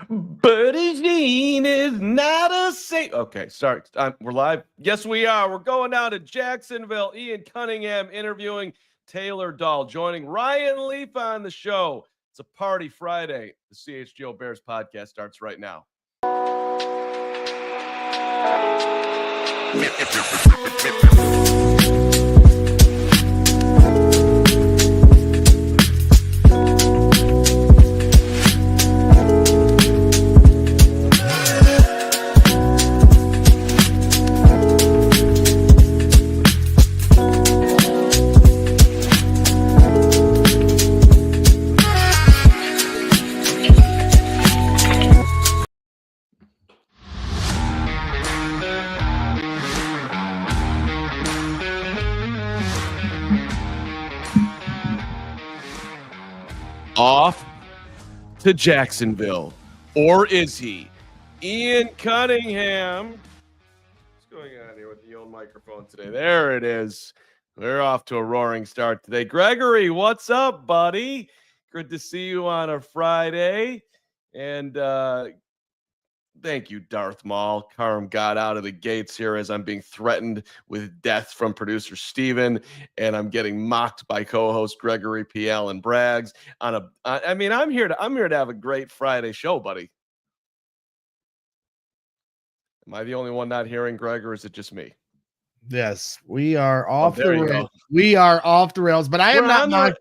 Birdie Jean is not a saint. Okay, sorry. We're live. Yes, we are. We're going down to Jacksonville. Ian Cunningham interviewing Taylor Dahl, joining Ryan Leaf on the show. It's a party Friday. The CHGO Bears podcast starts right now. Off to Jacksonville, or is he? Ian Cunningham. What's going on here with the old microphone today? There it is. We're off to a roaring start today. Gregory, what's up, buddy? Good to see you on a Friday. And thank you, Darth Maul. Carm got out of the gates here as I'm being threatened with death from producer Steven, and I'm getting mocked by co-host Gregory P. Allen Braggs. I'm here to have a great Friday show, buddy. Am I the only one not hearing Greg, or is it just me? Yes, we are off the rails. We are off the rails, but I am not.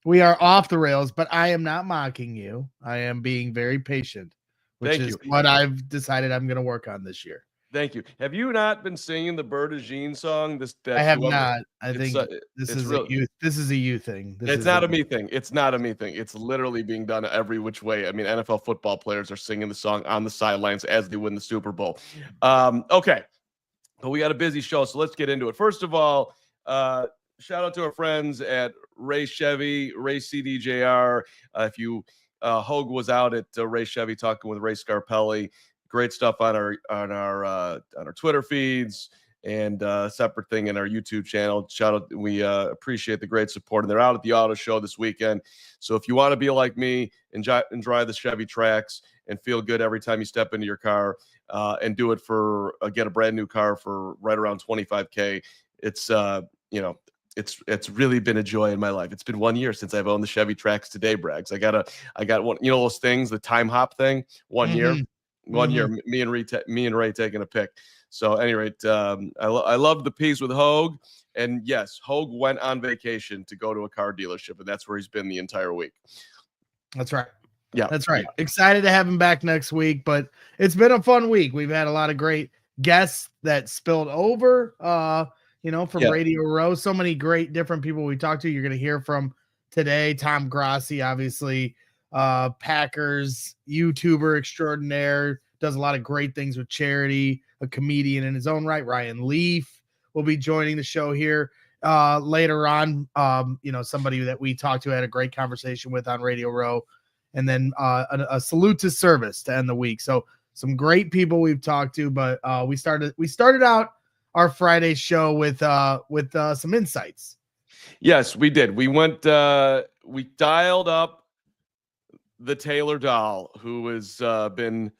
We are off the rails, but I am not mocking you. I am being very patient. Which is what I've decided I'm going to work on this year. Thank you. Have you not been singing the Birdie Jean song? I have not. I think this is a you thing. It's not a me thing. It's not a me thing. It's literally being done every which way. I mean, NFL football players are singing the song on the sidelines as they win the Super Bowl. Okay, but we got a busy show, so let's get into it. First of all, shout out to our friends at Ray Chevy, Ray CDJR. If you Hogue was out at Ray Chevy talking with Ray Scarpelli. Great stuff on our Twitter feeds, and separate thing in our YouTube channel. Shout out! We appreciate the great support, and they're out at the auto show this weekend. So if you want to be like me and drive the Chevy tracks and feel good every time you step into your car, and do it for get a brand new car for right around $25,000, it's really been a joy in my life. It's been 1 year since I've owned the Chevy Trax today, Braggs. I got one, those things, the time hop thing. 1 year, 1 year, me and Ray taking a pic. So, at any rate, I love the piece with Hogue, and yes, Hogue went on vacation to go to a car dealership, and that's where he's been the entire week. That's right. Yeah, that's right. Yeah. Excited to have him back next week, but it's been a fun week. We've had a lot of great guests that spilled over. From Radio Row, so many great different people we talked to. You're going to hear from today. Tom Grossi, obviously, Packers YouTuber extraordinaire, does a lot of great things with charity, a comedian in his own right. Ryan Leaf will be joining the show here later on. Somebody that we talked to, had a great conversation with on Radio Row, and then a salute to service to end the week. So some great people we've talked to, but we started out our Friday show with some insights. Yes, we did. We went, we dialed up the Taylor Dahl, who has been,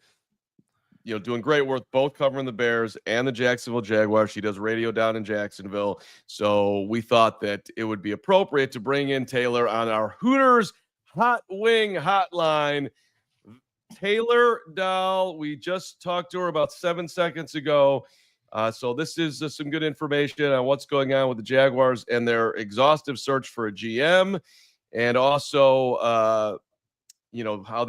doing great work, both covering the Bears and the Jacksonville Jaguars. She does radio down in Jacksonville. So we thought that it would be appropriate to bring in Taylor on our Hooters Hot Wing Hotline. Taylor Dahl, we just talked to her about 7 seconds ago. So this is some good information on what's going on with the Jaguars and their exhaustive search for a GM, and also, how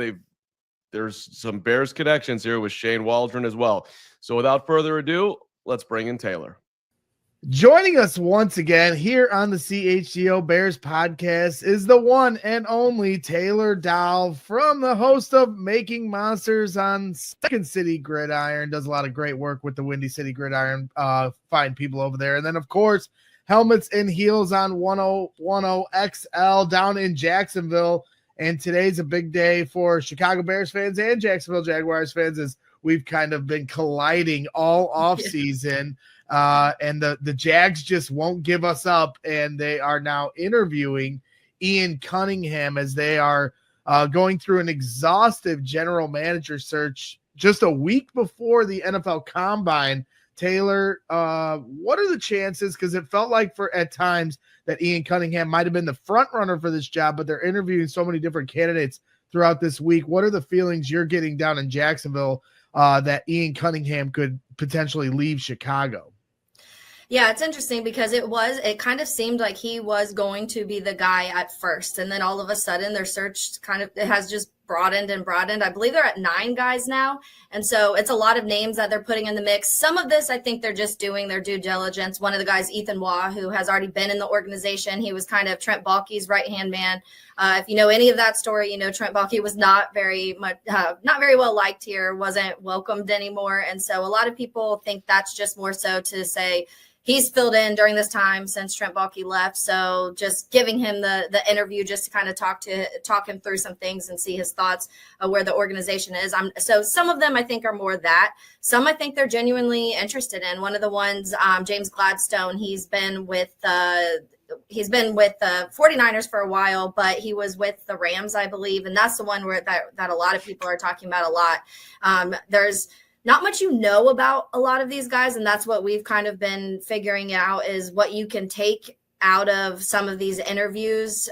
there's some Bears connections here with Shane Waldron as well. So without further ado, let's bring in Taylor. Joining us once again here on the CHGO Bears Podcast is the one and only Taylor Dahl, from the host of Making Monsters on Second City Gridiron. Does a lot of great work with the Windy City Gridiron. Fine people over there. And then, of course, Helmets and Heels on 1010 XL down in Jacksonville. And today's a big day for Chicago Bears fans and Jacksonville Jaguars fans, as we've kind of been colliding all off season. And the Jags just won't give us up, and they are now interviewing Ian Cunningham as they are going through an exhaustive general manager search just a week before the NFL Combine. Taylor, what are the chances? Because it felt like at times that Ian Cunningham might have been the front runner for this job, but they're interviewing so many different candidates throughout this week. What are the feelings you're getting down in Jacksonville that Ian Cunningham could potentially leave Chicago? Yeah, it's interesting because it kind of seemed like he was going to be the guy at first. And then all of a sudden their search it has just broadened and broadened. I believe they're at 9 guys now. And so it's a lot of names that they're putting in the mix. Some of this, I think they're just doing their due diligence. One of the guys, Ethan Waugh, who has already been in the organization. He was kind of Trent Baalke's right-hand man. If you know any of that story, you know, Trent Baalke was not very well liked here, wasn't welcomed anymore. And so a lot of people think that's just more so to say, he's filled in during this time since Trent Baalke left. So just giving him the interview just to kind of talk him through some things and see his thoughts of where the organization is. So some of them I think are more that. Some I think they're genuinely interested in. One of the ones, James Gladstone, he's been with the 49ers for a while, but he was with the Rams, I believe. And that's the one where that a lot of people are talking about a lot. There's not much about a lot of these guys, and that's what we've kind of been figuring out is what you can take out of some of these interviews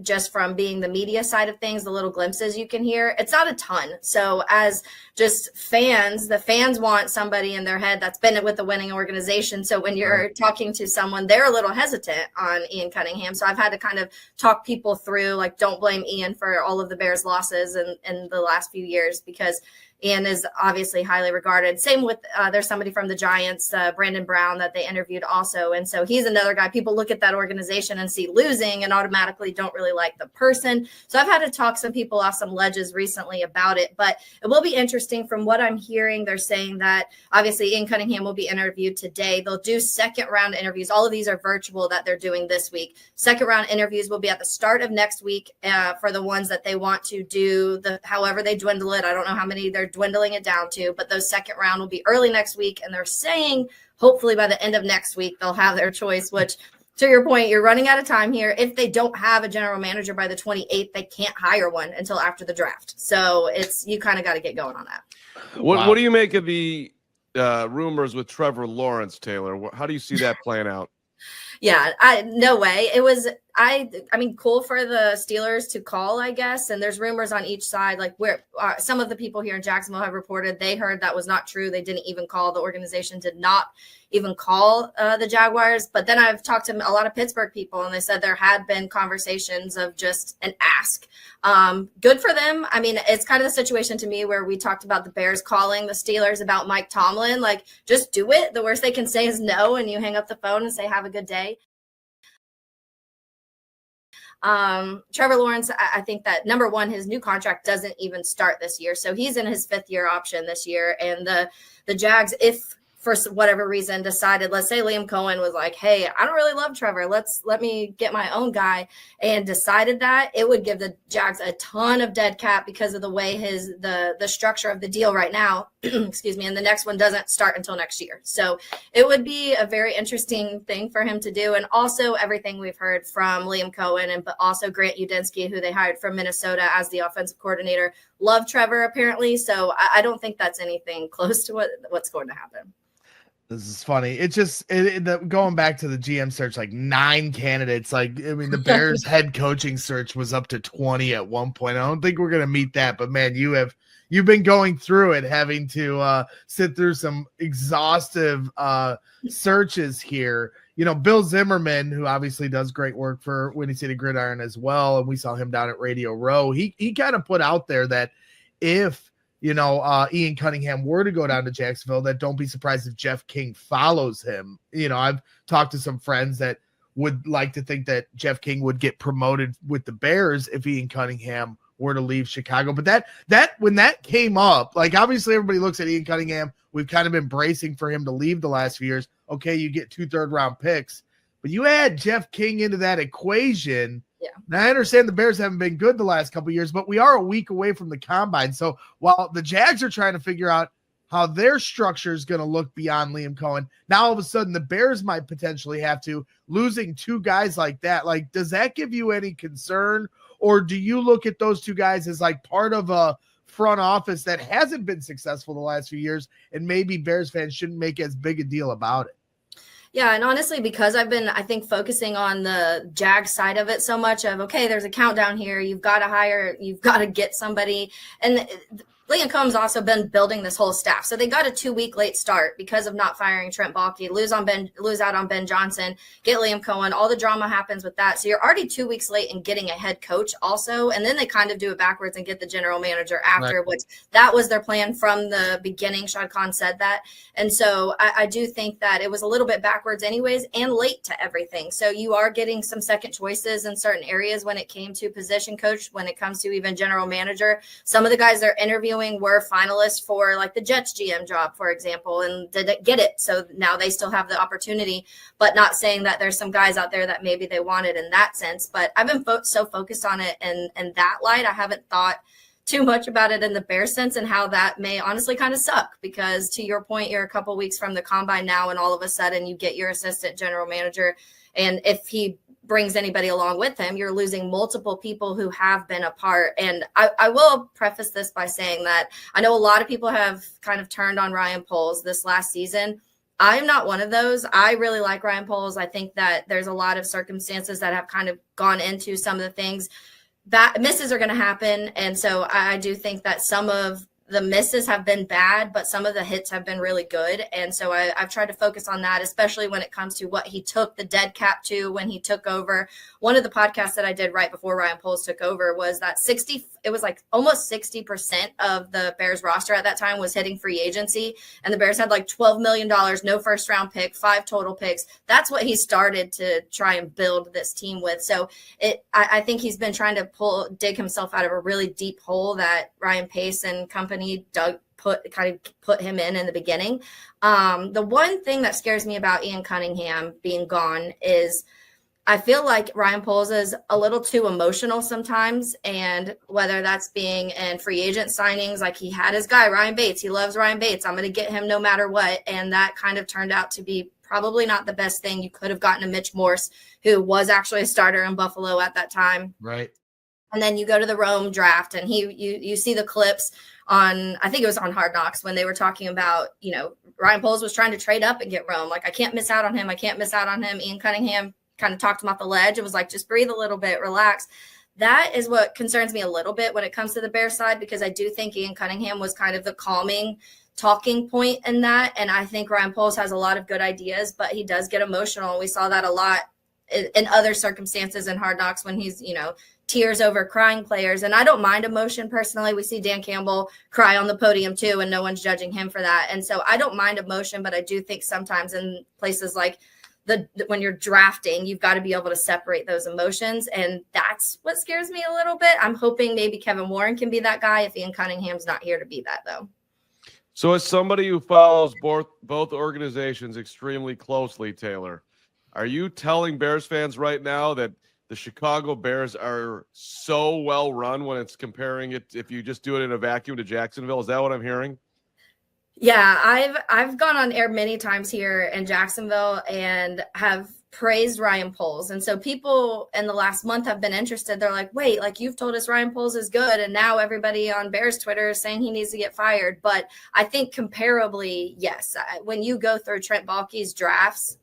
just from being the media side of things, the little glimpses you can hear. It's not a ton. So as just fans, the fans want somebody in their head that's been with the winning organization. So when you're talking to someone, they're a little hesitant on Ian Cunningham. So I've had to kind of talk people through, like, don't blame Ian for all of the Bears losses in the last few years, because Ian is obviously highly regarded. Same with there's somebody from the Giants, Brandon Brown, that they interviewed also. And so he's another guy. People look at that organization and see losing and automatically don't really like the person. So I've had to talk some people off some ledges recently about it. But it will be interesting. From what I'm hearing, they're saying that obviously Ian Cunningham will be interviewed today. They'll do second round interviews. All of these are virtual that they're doing this week. Second round interviews will be at the start of next week for the ones that they want to do, however they dwindle it. I don't know how many they're dwindling it down to, but those second round will be early next week. And they're saying hopefully by the end of next week, they'll have their choice, which, to your point, you're running out of time here. If they don't have a general manager by the 28th, they can't hire one until after the draft. So you kind of got to get going on that. What do you make of the rumors with Trevor Lawrence, Taylor? How do you see that playing out? Yeah, no way. It was, I mean, cool for the Steelers to call, I guess. And there's rumors on each side, like where some of the people here in Jacksonville have reported they heard that was not true. They didn't even call. The organization did not even call the Jaguars. But then I've talked to a lot of Pittsburgh people, and they said there had been conversations of just an ask. Good for them. I mean, it's kind of the situation to me where we talked about the Bears calling the Steelers about Mike Tomlin. Like, just do it. The worst they can say is no, and you hang up the phone and say, have a good day. Trevor Lawrence, I think that number one, his new contract doesn't even start this year. So he's in his 5th year option this year. And the Jags, if for whatever reason decided, let's say Liam Cohen was like, hey, I don't really love Trevor. Let me get my own guy, and decided that, it would give the Jags a ton of dead cap because of the way the structure of the deal right now, excuse me, and the next one doesn't start until next year. So it would be a very interesting thing for him to do. And also everything we've heard from Liam Cohen but also Grant Udinski, who they hired from Minnesota as the offensive coordinator, love Trevor apparently. So I don't think that's anything close to what's going to happen. This is funny. It's just going back to the GM search, like 9 candidates. Like, I mean, the Bears head coaching search was up to 20 at one point. I don't think we're going to meet that, but man, you've been going through it, having to sit through some exhaustive searches here. You know, Bill Zimmerman, who obviously does great work for Windy City Gridiron as well, and we saw him down at Radio Row. He kind of put out there that if Ian Cunningham were to go down to Jacksonville, that don't be surprised if Jeff King follows him. You know, I've talked to some friends that would like to think that Jeff King would get promoted with the Bears if Ian Cunningham were to leave Chicago. But that when that came up, like, obviously everybody looks at Ian Cunningham. We've kind of been bracing for him to leave the last few years. Okay, you get 2 third-round picks, but you add Jeff King into that equation. Yeah. Now, I understand the Bears haven't been good the last couple of years, but we are a week away from the Combine. So while the Jags are trying to figure out how their structure is going to look beyond Liam Cohen, now all of a sudden the Bears might potentially have to, losing 2 guys like that. Like, does that give you any concern, Or do you look at those two guys as like part of a front office that hasn't been successful the last few years, and maybe Bears fans shouldn't make as big a deal about it? Yeah, and honestly, because I've been, I think, focusing on the Jag side of it so much of, okay, there's a countdown here. You've got to hire, you've got to get somebody. And Liam Cohen's also been building this whole staff. So they got a 2-week late start because of not firing Trent Baalke, lose out on Ben Johnson, get Liam Cohen. All the drama happens with that. So you're already 2 weeks late in getting a head coach also. And then they kind of do it backwards and get the general manager after, right. Which that was their plan from the beginning. Shad Khan said that. And so I do think that it was a little bit backwards anyways and late to everything. So you are getting some second choices in certain areas when it came to position coach, when it comes to even general manager. Some of the guys they're interviewing were finalists for like the Jets GM job, for example, and didn't get it. So now they still have the opportunity, but not saying that there's some guys out there that maybe they wanted in that sense. But I've been so focused on it in that light. I haven't thought too much about it in the Bears sense and how that may honestly kind of suck, because to your point, you're a couple weeks from the combine now and all of a sudden you get your assistant general manager. And if he brings anybody along with him, you're losing multiple people who have been a part. And I will preface this by saying that I know a lot of people have kind of turned on Ryan Poles this last season. I'm not one of those. I really like Ryan Poles. I think that there's a lot of circumstances that have kind of gone into some of the things. Misses are going to happen. And so I do think that some of the misses have been bad, but some of the hits have been really good. And so I've tried to focus on that, especially when it comes to what he took the dead cap to when he took over. One of the podcasts that I did right before Ryan Poles took over was that it was like almost 60% of the Bears roster at that time was hitting free agency. And the Bears had like $12 million, no first round pick, 5 total picks. That's what he started to try and build this team with. So I think he's been trying to dig himself out of a really deep hole that Ryan Pace and company put him in the beginning. The one thing that scares me about Ian Cunningham being gone is I feel like Ryan Poles is a little too emotional sometimes, and whether that's being in free agent signings, like he had his guy, Ryan Bates. He loves Ryan Bates. I'm going to get him no matter what. And that kind of turned out to be probably not the best thing. You could have gotten a Mitch Morse, who was actually a starter in Buffalo at that time. Right. And then you go to the Rome draft and you see the clips on, I think it was on Hard Knocks, when they were talking about, Ryan Poles was trying to trade up and get Rome. Like, I can't miss out on him. I can't miss out on him. Ian Cunningham kind of talked him off the ledge. It was like, just breathe a little bit, relax. That is what concerns me a little bit when it comes to the Bears side, because I do think Ian Cunningham was kind of the calming talking point in that. And I think Ryan Poles has a lot of good ideas, but he does get emotional. We saw that a lot in other circumstances in Hard Knocks when he's, tears over crying players. And I don't mind emotion personally. We see Dan Campbell cry on the podium too, and no one's judging him for that. And so I don't mind emotion, but I do think sometimes in places like when you're drafting, you've got to be able to separate those emotions. And that's what scares me a little bit. I'm hoping maybe Kevin Warren can be that guy if Ian Cunningham's not here to be that, though. So as somebody who follows both organizations extremely closely, Taylor, are you telling Bears fans right now that the Chicago Bears are so well run when it's comparing it, if you just do it in a vacuum, to Jacksonville? Is that what I'm hearing? Yeah, I've gone on air many times here in Jacksonville and have praised Ryan Poles. And so people in the last month have been interested. They're like, wait, like, you've told us Ryan Poles is good, and now everybody on Bears Twitter is saying he needs to get fired. But I think comparably, yes, when you go through Trent Baalke's drafts,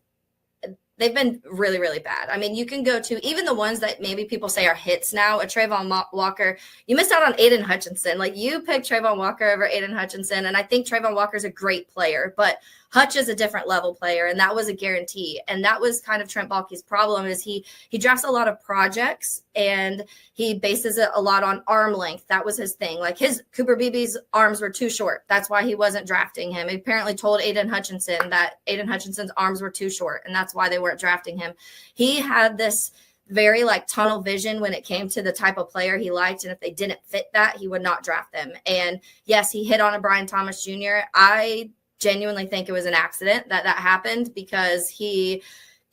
they've been really, really bad. I mean, you can go to even the ones that maybe people say are hits now, a Trayvon Walker. You missed out on Aiden Hutchinson. Like, you picked Trayvon Walker over Aiden Hutchinson, and I think Trayvon Walker's a great player, but Hutch is a different level player, and that was a guarantee. And that was kind of Trent Baalke's problem, is he drafts a lot of projects, and he bases it a lot on arm length. That was his thing. Like, his Cooper Beebe's arms were too short. That's why he wasn't drafting him. He apparently told Aiden Hutchinson that Aiden Hutchinson's arms were too short, and that's why they weren't drafting him. He had this very tunnel vision when it came to the type of player he liked. And if they didn't fit that, he would not draft them. And yes, he hit on a Brian Thomas Jr. I genuinely think it was an accident that happened, because he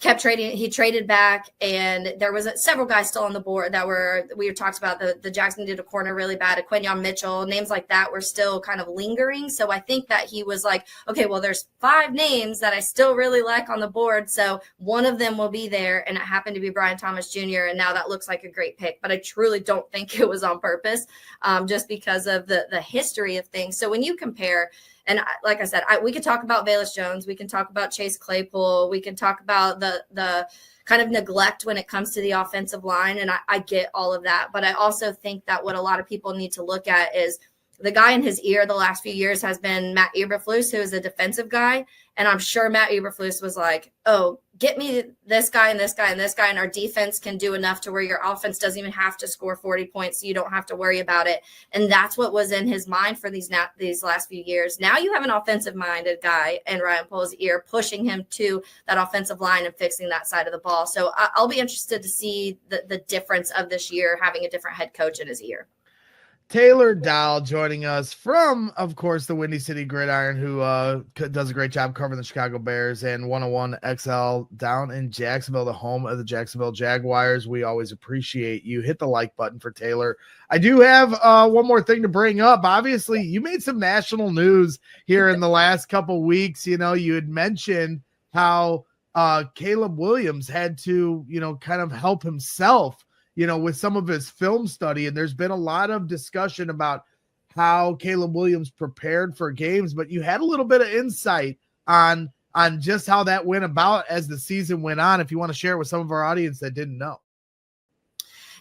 kept trading. He traded back, and there was several guys still on the board that we talked about. The Jackson did a corner really bad. Quinyon Mitchell, names like that were still kind of lingering. So I think that he was like, okay, well, there's 5 names that I still really like on the board. So one of them will be there. And it happened to be Brian Thomas Jr. And now that looks like a great pick. But I truly don't think it was on purpose, just because of the history of things. So when you compare, and like I said, we could talk about Velus Jones. We can talk about Chase Claypool. We can talk about the kind of neglect when it comes to the offensive line. And I get all of that. But I also think that what a lot of people need to look at is the guy in his ear the last few years has been Matt Eberflus, who is a defensive guy. And I'm sure Matt Eberflus was like, oh, get me this guy and this guy and this guy, and our defense can do enough to where your offense doesn't even have to score 40 points, so you don't have to worry about it. And that's what was in his mind for these last few years. Now you have an offensive-minded guy in Ryan Poles' ear, pushing him to that offensive line and fixing that side of the ball. So I'll be interested to see the difference of this year having a different head coach in his ear. Taylor Dow joining us from, of course, the Windy City Gridiron, who does a great job covering the Chicago Bears and 101 XL down in Jacksonville, the home of the Jacksonville Jaguars. We always appreciate you. Hit the like button for Taylor. I do have one more thing to bring up. Obviously, you made some national news here in the last couple weeks. You know, you had mentioned how Caleb Williams had to, kind of help himself, with some of his film study. And there's been a lot of discussion about how Caleb Williams prepared for games, but you had a little bit of insight on just how that went about as the season went on. If you want to share with some of our audience that didn't know.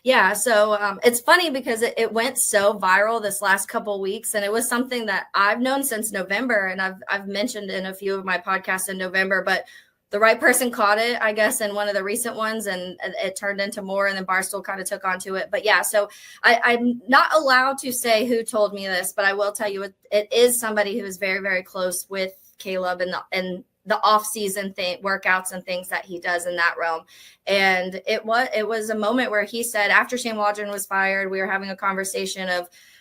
Yeah. So it's funny because it went so viral this last couple of weeks, and it was something that I've known since November. And I've mentioned in a few of my podcasts in November, but the right person caught it, I guess, in one of the recent ones, and it turned into more, and then Barstool kind of took onto it. But yeah, so I'm not allowed to say who told me this, but I will tell you it is somebody who is very, very close with Caleb and the off-season workouts and things that he does in that realm. And it was a moment where he said, after Shane Waldron was fired, we were having a conversation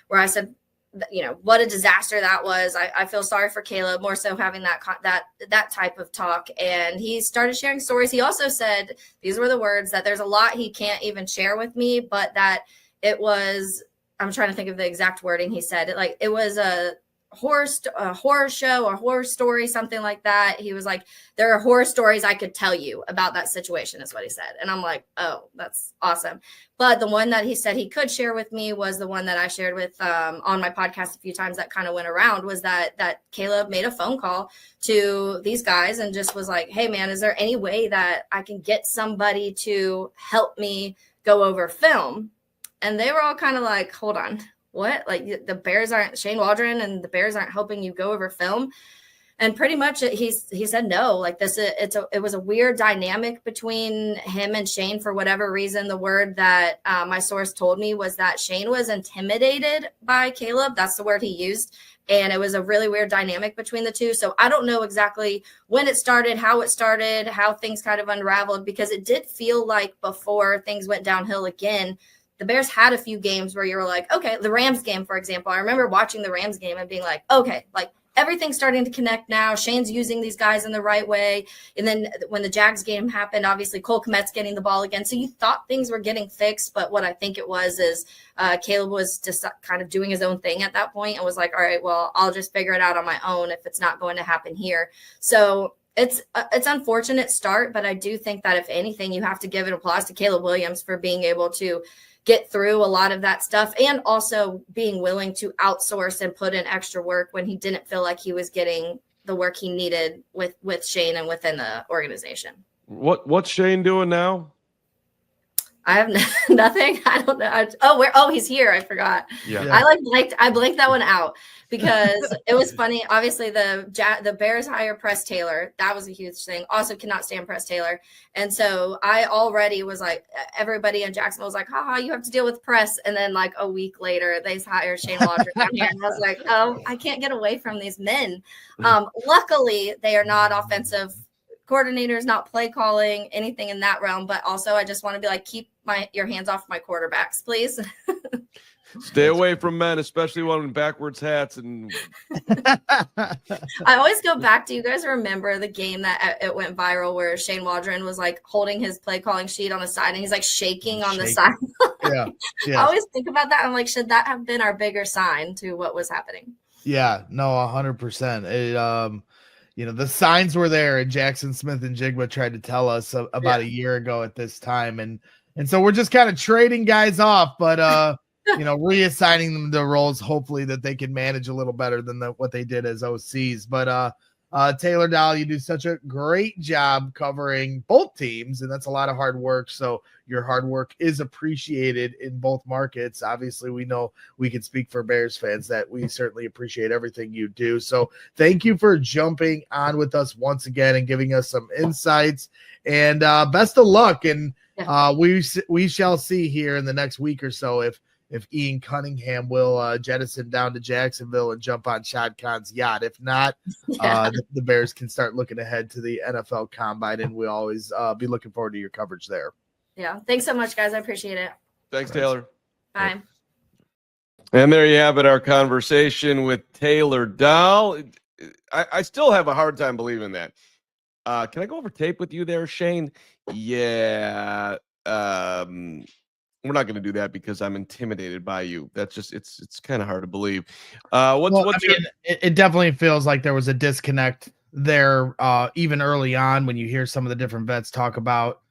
where I said, what a disaster that was. I feel sorry for Caleb, more so having that type of talk. And he started sharing stories. He also said, these were the words, that there's a lot he can't even share with me, but that it was, I'm trying to think of the exact wording he said. It was a horror show or horror story, something like that. He was like, there are horror stories I could tell you about that situation, is what he said. And I'm like, oh, that's awesome. But the one that he said he could share with me was the one that I shared with on my podcast a few times that kind of went around, was that Caleb made a phone call to these guys and just was like, hey man, is there any way that I can get somebody to help me go over film? And they were all kind of like, hold on. What? Like, the Bears aren't, Shane Waldron and the Bears aren't helping you go over film? And pretty much he said no. Like, it was a weird dynamic between him and Shane for whatever reason. The word that my source told me was that Shane was intimidated by Caleb. That's the word he used. And it was a really weird dynamic between the two. So I don't know exactly when it started, how things kind of unraveled, because it did feel like before things went downhill again, the Bears had a few games where you were like, okay, the Rams game, for example. I remember watching the Rams game and being like, okay, like everything's starting to connect now. Shane's using these guys in the right way. And then when the Jags game happened, obviously Cole Kmet's getting the ball again. So you thought things were getting fixed. But what I think it was is Caleb was just kind of doing his own thing at that point and was like, all right, well, I'll just figure it out on my own if it's not going to happen here. So it's unfortunate start, but I do think that if anything, you have to give an applause to Caleb Williams for being able to get through a lot of that stuff, and also being willing to outsource and put in extra work when he didn't feel like he was getting the work he needed with Shane and within the organization. What's Shane doing now? I have nothing. I don't know. He's here. I forgot. Yeah. I blanked that one out because it was funny. Obviously, the Bears hire Press Taylor. That was a huge thing. Also, cannot stand Press Taylor. And so I already was like, everybody in Jacksonville was like, haha, you have to deal with Press. And then like a week later, they hire Shane Waldron down here. And I was like, oh, I can't get away from these men. Luckily, they are not offensive coordinators, not play calling, anything in that realm. But also, I just want to be like, keep your hands off my quarterbacks, please. Stay away from men, especially one in backwards hats. And I always go back to, you guys remember the game that it went viral where Shane Waldron was like holding his play calling sheet on the side and he's like shaking on the side. Yeah. I always think about that. I'm like, should that have been our bigger sign to what was happening? Yeah, no, 100%. The signs were there, and Jackson Smith and Jigba tried to tell us about a year ago at this time. And so we're just kind of trading guys off, but reassigning them to roles, hopefully that they can manage a little better than what they did as OCs. But Taylor Dahl, you do such a great job covering both teams, and that's a lot of hard work. So your hard work is appreciated in both markets. Obviously, we know we can speak for Bears fans that we certainly appreciate everything you do. So thank you for jumping on with us once again and giving us some insights, and best of luck. And we shall see here in the next week or so if Ian Cunningham will jettison down to Jacksonville and jump on Shad Khan's yacht. If not, the Bears can start looking ahead to the NFL Combine, and we'll always be looking forward to your coverage there. Yeah. Thanks so much, guys. I appreciate it. Thanks, Taylor. Bye. And there you have it, our conversation with Taylor Dahl. I still have a hard time believing that. Can I go over tape with you there, Shane? Yeah. We're not going to do that because I'm intimidated by you. That's just, it's kind of hard to believe. It definitely feels like there was a disconnect there, even early on when you hear some of the different vets talk about,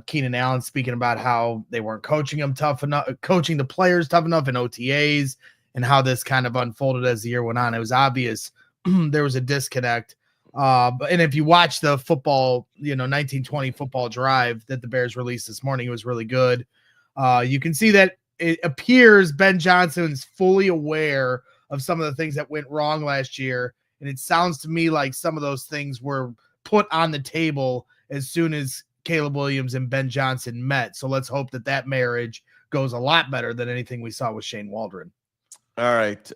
Keenan Allen speaking about how they weren't coaching the players tough enough in OTAs, and how this kind of unfolded as the year went on. It was obvious there was a disconnect. And if you watch the football, 1920 football drive that the Bears released this morning, it was really good. You can see that it appears Ben Johnson's fully aware of some of the things that went wrong last year. And it sounds to me like some of those things were put on the table as soon as Caleb Williams and Ben Johnson met. So let's hope that marriage goes a lot better than anything we saw with Shane Waldron. All right.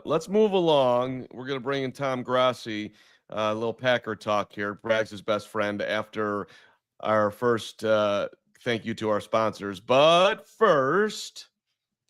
Let's move along. We're going to bring in Tom Grossi, a little Packer talk here. Braggs' his best friend after our first thank you to our sponsors. But first,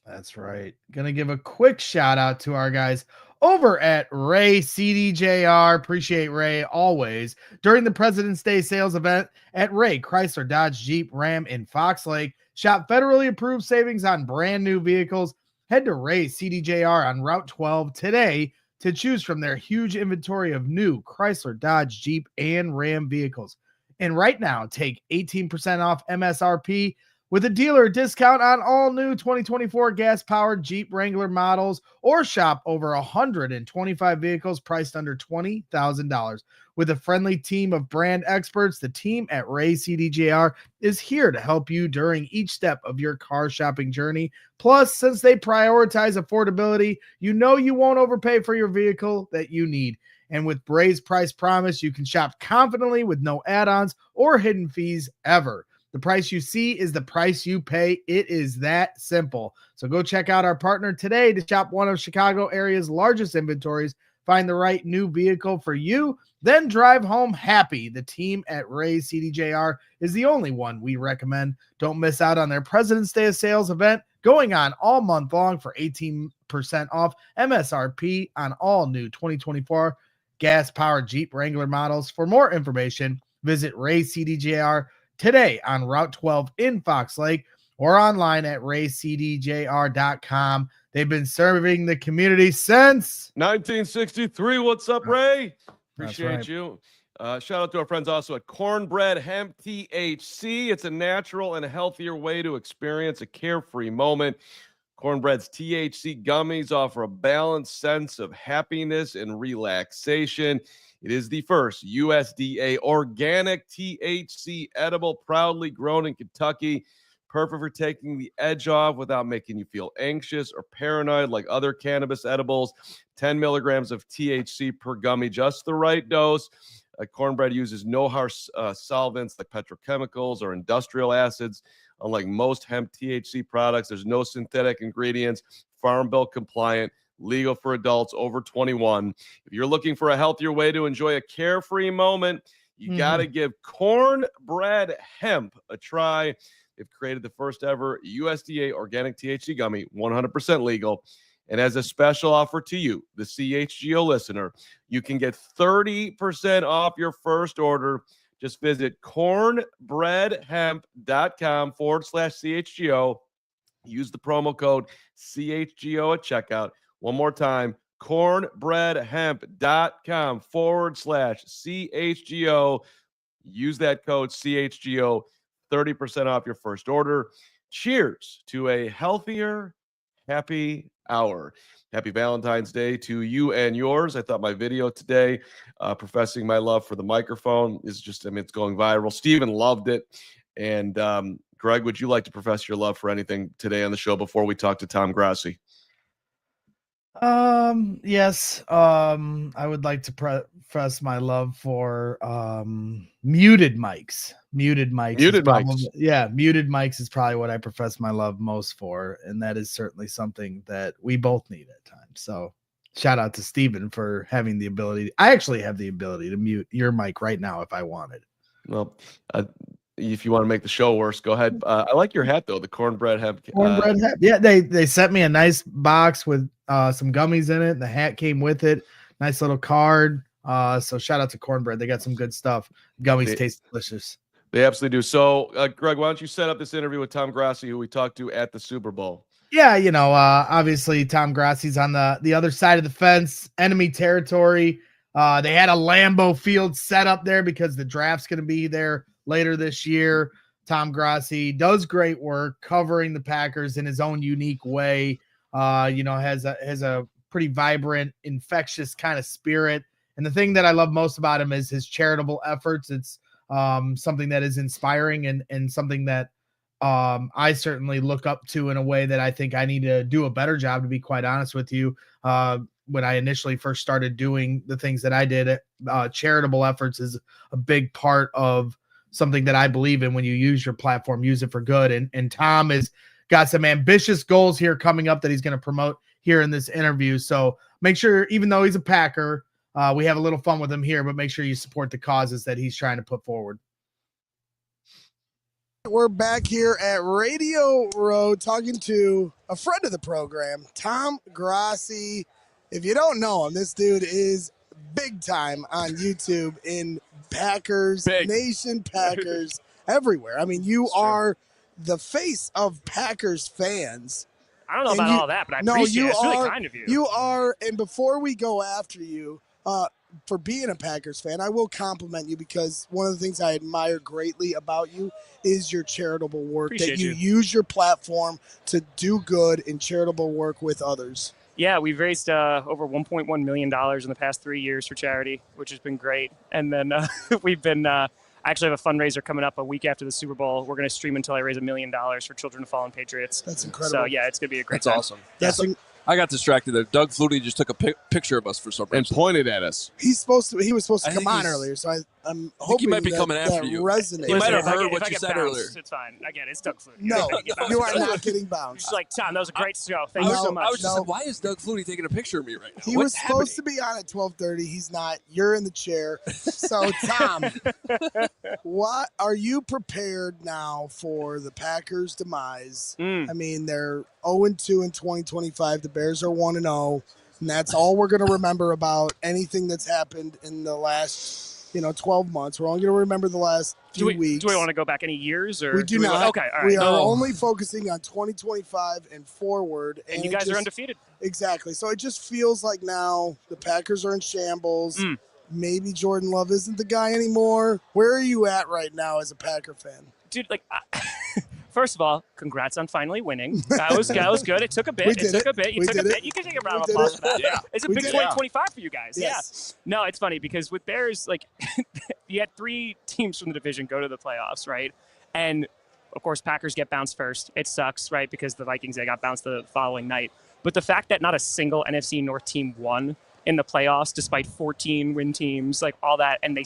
that's right. Gonna give a quick shout out to our guys over at Ray CDJR. Appreciate Ray always. During the President's Day sales event at Ray Chrysler Dodge Jeep Ram in Fox Lake, shop federally approved savings on brand new vehicles. Head to Ray CDJR on Route 12 today to choose from their huge inventory of new Chrysler, Dodge, Jeep, and Ram vehicles. And right now, take 18% off MSRP with a dealer discount on all new 2024 gas-powered Jeep Wrangler models, or shop over 125 vehicles priced under $20,000. With a friendly team of brand experts, the team at Ray CDJR is here to help you during each step of your car shopping journey. Plus, since they prioritize affordability, you won't overpay for your vehicle that you need. And with Ray's price promise, you can shop confidently with no add-ons or hidden fees ever. The price you see is the price you pay. It is that simple. So go check out our partner today to shop one of Chicago area's largest inventories. Find the right new vehicle for you, then drive home happy. The team at Ray CDJR is the only one we recommend. Don't miss out on their President's Day sales event going on all month long for 18% off MSRP on all new 2024 gas-powered Jeep Wrangler models. For more information, visit Ray CDJR today on Route 12 in Fox Lake or online at raycdjr.com. They've been serving the community since 1963. What's up, Ray? Appreciate right. you. Shout out to our friends also at Cornbread Hemp THC. It's a natural and healthier way to experience a carefree moment. Cornbread's THC gummies offer a balanced sense of happiness and relaxation. It is the first USDA organic THC edible, proudly grown in Kentucky. Perfect for taking the edge off without making you feel anxious or paranoid like other cannabis edibles. 10 milligrams of THC per gummy, just the right dose. Cornbread uses no harsh solvents like petrochemicals or industrial acids. Unlike most hemp THC products, there's no synthetic ingredients, Farm Bill compliant, legal for adults over 21. If you're looking for a healthier way to enjoy a carefree moment, you got to give Cornbread Hemp a try. They've created the first ever USDA organic THC gummy, 100% legal. And as a special offer to you, the CHGO listener, you can get 30% off your first order. Just visit cornbreadhemp.com/CHGO. Use the promo code CHGO at checkout. One more time, cornbreadhemp.com/CHGO. Use that code CHGO, 30% off your first order. Cheers to a healthier, happy hour. Happy Valentine's Day to you and yours. I thought my video today, professing my love for the microphone, is just, it's going viral. Steven loved it. And Greg, would you like to profess your love for anything today on the show before we talk to Tom Grassy? Yes. I would like to profess my love for muted mics. Muted mics. Muted mics is probably what I profess my love most for, and that is certainly something that we both need at times. So shout out to Steven for having the ability. I actually have the ability to mute your mic right now if I wanted. Well, if you want to make the show worse, go ahead. I like your hat though, the cornbread hemp. Cornbread hat. Yeah, they sent me a nice box with some gummies in it. The hat came with it. Nice little card. So shout out to Cornbread. They got some good stuff. Gummies taste delicious. They absolutely do. So, Greg, why don't you set up this interview with Tom Grassy, who we talked to at the Super Bowl? Yeah, obviously Tom Grossy's on the other side of the fence, enemy territory. They had a Lambeau Field set up there because the draft's going to be there later this year. Tom Grassy does great work covering the Packers in his own unique way. Has a pretty vibrant, infectious kind of spirit. And the thing that I love most about him is his charitable efforts. It's something that is inspiring and something that I certainly look up to in a way that I think I need to do a better job, to be quite honest with you. When I initially first started doing the things that I did, charitable efforts is a big part of something that I believe in. When you use your platform, use it for good. And Tom has got some ambitious goals here coming up that he's going to promote here in this interview. So make sure, even though he's a Packer, we have a little fun with him here, but make sure you support the causes that he's trying to put forward. We're back here at Radio Row talking to a friend of the program, Tom Grossi. If you don't know him, this dude is big time on YouTube in Packers Nation, Packers everywhere. I mean, you are the face of Packers fans. I don't know about all that, but I appreciate it. It's really kind of you. You are, and before we go after you, for being a Packers fan, I will compliment you, because one of the things I admire greatly about you is your charitable work. Appreciate you use your platform to do good in charitable work with others. Yeah, we've raised over $1.1 million in the past 3 years for charity, which has been great. And then we've been I actually have a fundraiser coming up a week after the Super Bowl. We're going to stream until I raise $1 million for Children of Fallen Patriots. That's incredible. So, yeah, it's going to be a great time. Awesome. I got distracted there. Doug Flutie just took a picture of us for some reason. And pointed at us. He was supposed to come on earlier, so I'm hoping he might be coming after you. Resonates. He might have heard what you said earlier. It's fine. Again, it's Doug Flutie. No, you are not getting bounced. She's like, Tom, that was a great show. Thank you so much. I was just like, why is Doug Flutie taking a picture of me right now? He was supposed to be on at 12:30. He's not. You're in the chair. So, Tom, what are you prepared now for the Packers' demise? I mean, they're 0-2 in 2025. The Bears are 1-0. And that's all we're going to remember about anything that's happened in the last, 12 months. We're only going to remember the last few weeks. Do we want to go back any years? Or we do not. Okay, all right. We are only focusing on 2025 and forward. And you guys are undefeated. Exactly. So it just feels like now the Packers are in shambles. Maybe Jordan Love isn't the guy anymore. Where are you at right now as a Packer fan? Dude, first of all, congrats on finally winning. That was good. It took a bit. You took a bit. You can take a round of applause for that. Yeah. It's a big 2025 for you guys. Yes. Yeah. No, it's funny because with Bears, you had 3 teams from the division go to the playoffs, right? And, of course, Packers get bounced first. It sucks, right, because the Vikings, they got bounced the following night. But the fact that not a single NFC North team won in the playoffs, despite 14 win teams, all that, and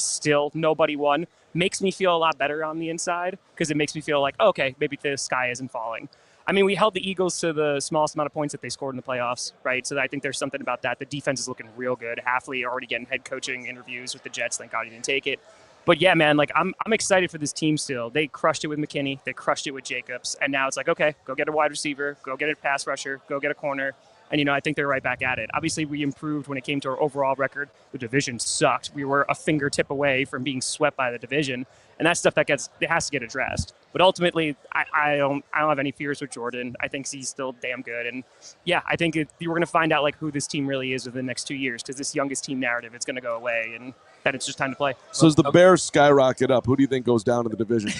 nobody won, makes me feel a lot better on the inside, because it makes me feel like, okay, maybe the sky isn't falling. I mean, we held the Eagles to the smallest amount of points that they scored in the playoffs, right? So I think there's something about that. The defense is looking real good. Hafley already getting head coaching interviews with the Jets. Thank God he didn't take it. But yeah, man, like I'm excited for this team still. They crushed it with McKinney. They crushed it with Jacobs. And now it's like, okay, go get a wide receiver, go get a pass rusher, go get a corner. And, I think they're right back at it. Obviously, we improved when it came to our overall record. The division sucked. We were a fingertip away from being swept by the division. And that's stuff it has to get addressed. But ultimately, I don't have any fears with Jordan. I think he's still damn good. And yeah, I think we're going to find out like who this team really is within the next 2 years, because this youngest team narrative is going to go away, and then it's just time to play. So as the Bears skyrocket up, who do you think goes down in the division?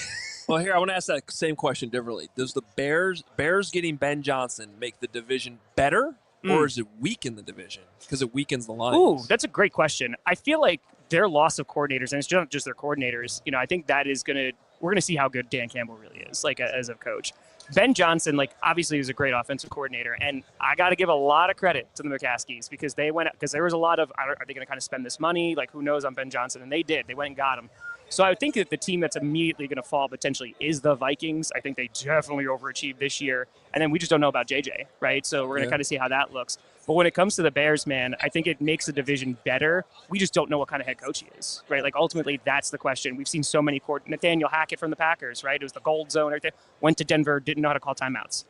Well, here, I want to ask that same question differently. Does the Bears getting Ben Johnson make the division better, or is it weaken the division? Because it weakens the Lions. Ooh, that's a great question. I feel like their loss of coordinators, and it's not just their coordinators, I think that is we're going to see how good Dan Campbell really is, like as a coach. Ben Johnson, like obviously is a great offensive coordinator, and I got to give a lot of credit to the McCaskies because there was a lot of, are they going to kind of spend this money? Like who knows on Ben Johnson? And they did. They went and got him. So I would think that the team that's immediately going to fall potentially is the Vikings. I think they definitely overachieved this year. And then we just don't know about JJ, right? So we're going to kind of see how that looks. But when it comes to the Bears, man, I think it makes the division better. We just don't know what kind of head coach he is, right? Like ultimately, that's the question. We've seen so many Nathaniel Hackett from the Packers, right? It was the gold zone, everything. Went to Denver, didn't know how to call timeouts.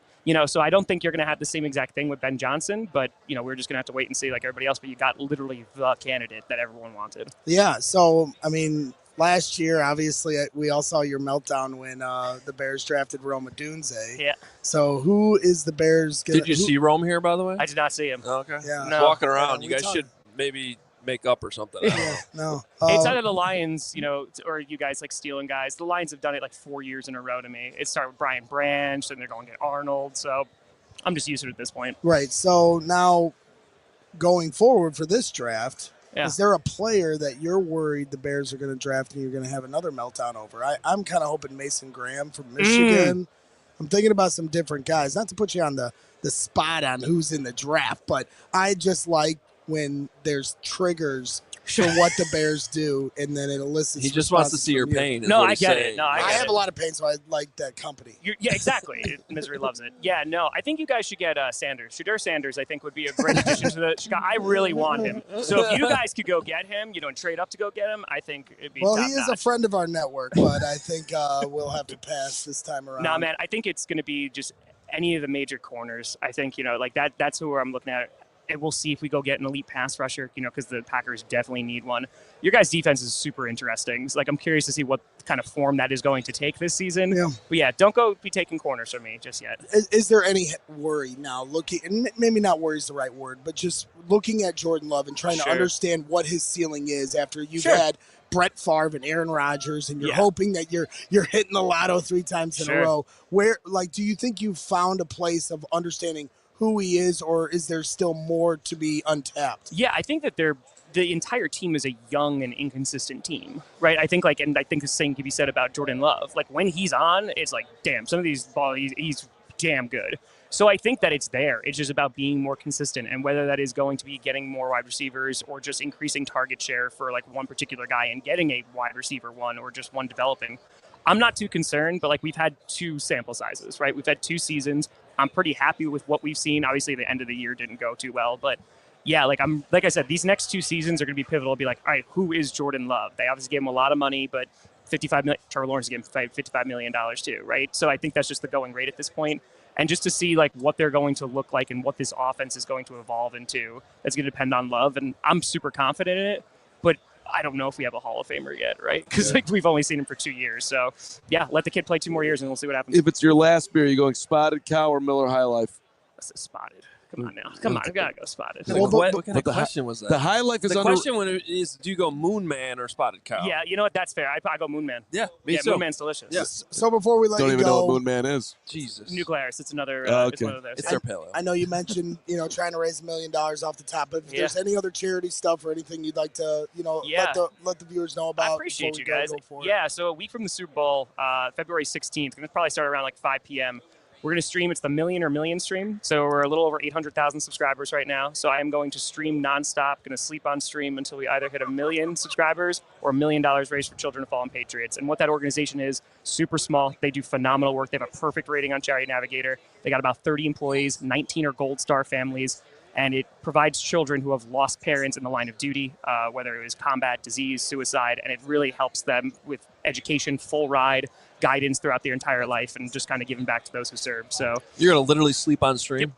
So I don't think you're going to have the same exact thing with Ben Johnson, but, we're just going to have to wait and see like everybody else. But you got literally the candidate that everyone wanted. Yeah, so, I mean, last year, obviously, we all saw your meltdown when the Bears drafted Rome Odunze. Yeah. So who is the Bears going to – Did you see Rome here, by the way? I did not see him. Oh, okay. Yeah. He's walking around. You guys should maybe make up or something. Yeah, no. It's either the Lions, or you guys like stealing guys. The Lions have done it like 4 years in a row to me. It started with Brian Branch, then they're going to get Arnold. So I'm just used to it at this point. Right. So now going forward for this draft – yeah. Is there a player that you're worried the Bears are going to draft and you're going to have another meltdown over? I'm kind of hoping Mason Graham from Michigan. I'm thinking about some different guys. Not to put you on the spot on who's in the draft, but I just like when there's triggers for what the Bears do, and then it elicits. He just wants to see your pain. No, I get it. No, I have a lot of pain, so I like that company. Yeah, exactly. Misery loves it. Yeah, no, I think you guys should get Sanders. Shedeur Sanders, I think, would be a great addition to the Chicago. I really want him. So if you guys could go get him, and trade up to go get him, I think it'd be Well, he is top-notch. a friend of our network, but I think we'll have to pass this time around. No, man, I think it's going to be just any of the major corners. I think, like that's who I'm looking at. And we'll see if we go get an elite pass rusher, because the Packers definitely need one. Your guys' defense is super interesting. So, I'm curious to see what kind of form that is going to take this season. Yeah. But yeah, don't go be taking corners from me just yet. Is there any worry now looking, and maybe not worry is the right word, but just looking at Jordan Love and trying to understand what his ceiling is after you've had Brett Favre and Aaron Rodgers, and you're hoping that you're hitting the lotto 3 times in a row. Where, do you think you've found a place of understanding who he is, or is there still more to be untapped? Yeah, I think that the entire team is a young and inconsistent team, right? I think and I think the same can be said about Jordan Love. Like when he's on, it's like, damn, some of these balls, he's damn good. So I think that it's there. It's just about being more consistent, and whether that is going to be getting more wide receivers or just increasing target share for like one particular guy and getting a wide receiver one or just one developing. I'm not too concerned, but we've had 2 sample sizes, right? We've had 2 seasons. I'm pretty happy with what we've seen. Obviously, the end of the year didn't go too well, but yeah, like I said, these next 2 seasons are going to be pivotal. Be like, all right, who is Jordan Love? They obviously gave him a lot of money, but $55 million. Trevor Lawrence gave him $55 million too, right? So I think that's just the going rate at this point. And just to see what they're going to look like and what this offense is going to evolve into, that's going to depend on Love. And I'm super confident in it, but I don't know if we have a Hall of Famer yet, right? Because we've only seen him for 2 years. So yeah, let the kid play 2 more years and we'll see what happens. If it's your last beer, you going Spotted Cow or Miller High Life? That's a Spotted. Come on now. Come on. I gotta go Spotted. What kind of question was that? The High Life is the question is, do you go Moon Man or Spotted Cow? Yeah, you know what? That's fair. I go Moon Man. Yeah, me too. Moon Man's delicious. Yes. So before we let Don't you even go, know what Moon Man is. Jesus. New Glarus. It's another. Okay. It's one of those. It's their pale ale. I know you mentioned, trying to raise $1 million off the top, but if there's any other charity stuff or anything you'd like to, let the viewers know about. I appreciate you guys. Go for it. Yeah, so a week from the Super Bowl, February 16th, going to probably start around 5 p.m. We're going to stream. It's the Million stream. So we're a little over 800,000 subscribers right now. So I am going to stream nonstop, going to sleep on stream until we either hit 1 million subscribers or $1 million raised for Children of Fallen Patriots. And what that organization is, super small. They do phenomenal work. They have a perfect rating on Charity Navigator. They got about 30 employees, 19 are Gold Star families. And it provides children who have lost parents in the line of duty, whether it was combat, disease, suicide, and it really helps them with education, full ride, guidance throughout their entire life, and just kind of giving back to those who serve. So you're going to literally sleep on stream? Yep.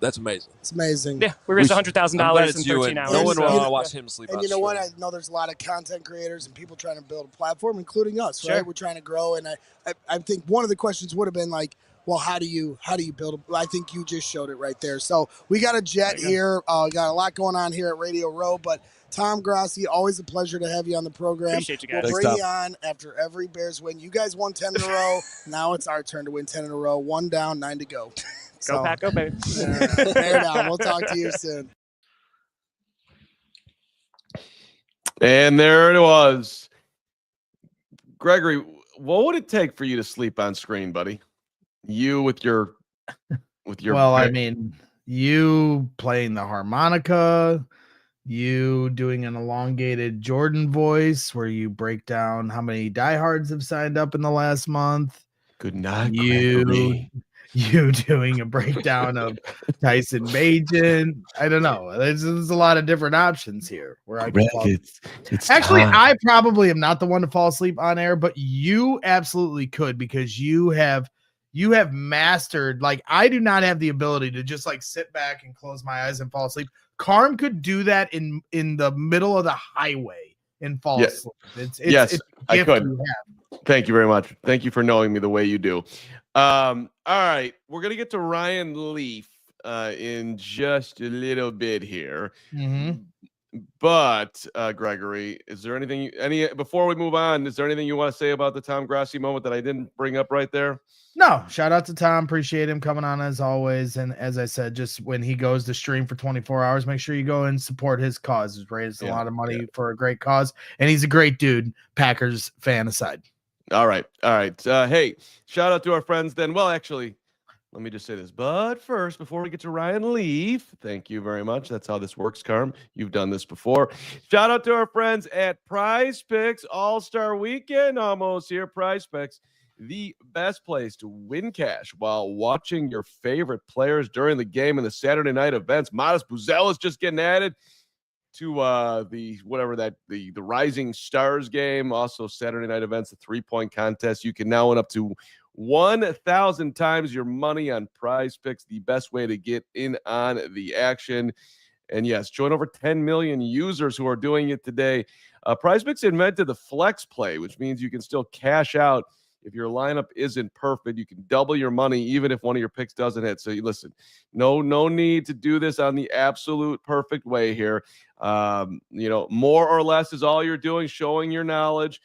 That's amazing. It's amazing. Yeah, we raised $100,000 in 13 hours. No one so. will want to watch him sleep on And you know stream. what? I know there's a lot of content creators and people trying to build a platform, including us, right? Sure. We're trying to grow. And I think one of the questions would have been like, well, how do you build I think you just showed it right there. So we got a jet here. Got a lot going on here at Radio Row, but Tom Grossi, always a pleasure to have you on the program. Appreciate you guys. We'll Thanks, bring you on after every Bears win. You guys won 10 in a row. Now it's our turn to win 10 in a row. 1 down, 9 to go. Go Pack, go baby. Bear down. We'll talk to you soon. And there it was. Gregory, what would it take for you to sleep on screen, buddy? You with your Well, I mean, you playing the harmonica, you doing an elongated Jordan voice where you break down how many diehards have signed up in the last month. Good night, Gregory. You doing a breakdown of Tyson Bagent. I don't know. There's a lot of different options here where I can fall. It's Actually, time. I probably am not the one to fall asleep on air, but you absolutely could, because you have mastered, like, I do not have the ability to just like sit back and close my eyes and fall asleep. Carm could do that in the middle of the highway and fall asleep. It's I could. Thank you very much. Thank you for knowing me the way you do. All right, we're gonna get to Ryan Leaf in just a little bit here. Mm-hmm. But Gregory, is there anything before we move on? Is there anything you want to say about the Tom Grassy moment that I didn't bring up right there? No, shout out to Tom. Appreciate him coming on as always. And as I said, just when he goes to stream for 24 hours, make sure you go and support his cause. He's raised a lot of money for a great cause, and he's a great dude, Packers fan aside. All right. Hey, shout out to our friends then. Well, actually, let me just say this. But first, before we get to Ryan Leaf, thank you very much. That's how this works, Carm. You've done this before. Shout out to our friends at Prize Picks. All-Star Weekend almost here. Prize Picks, the best place to win cash while watching your favorite players during the game and the Saturday night events. Modest Buzzell is just getting added to the Rising Stars game. Also Saturday night events, the 3-point contest. You can now win up to 1,000 times your money on Prize Picks, the best way to get in on the action. And yes, join over 10 million users who are doing it today. Prize Picks invented the flex play, which means you can still cash out if your lineup isn't perfect. You can double your money even if one of your picks doesn't hit. So you listen, no need to do this on the absolute perfect way here. More or less is all you're doing, showing your knowledge.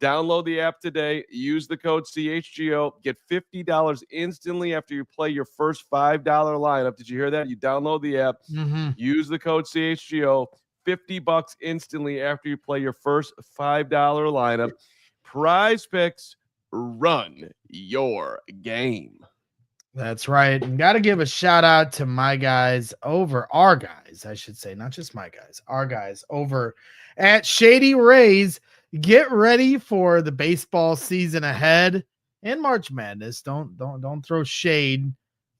Download the app today. Use the code CHGO. Get $50 instantly after you play your first $5 lineup. Did you hear that? You download the app. Mm-hmm. Use the code CHGO. $50 instantly after you play your first $5 lineup. Prize Picks, run your game. That's right. And got to give a shout out to my guys over, our guys, I should say, not just my guys, our guys over at Shady Rays. Get ready for the baseball season ahead and March Madness. Don't throw shade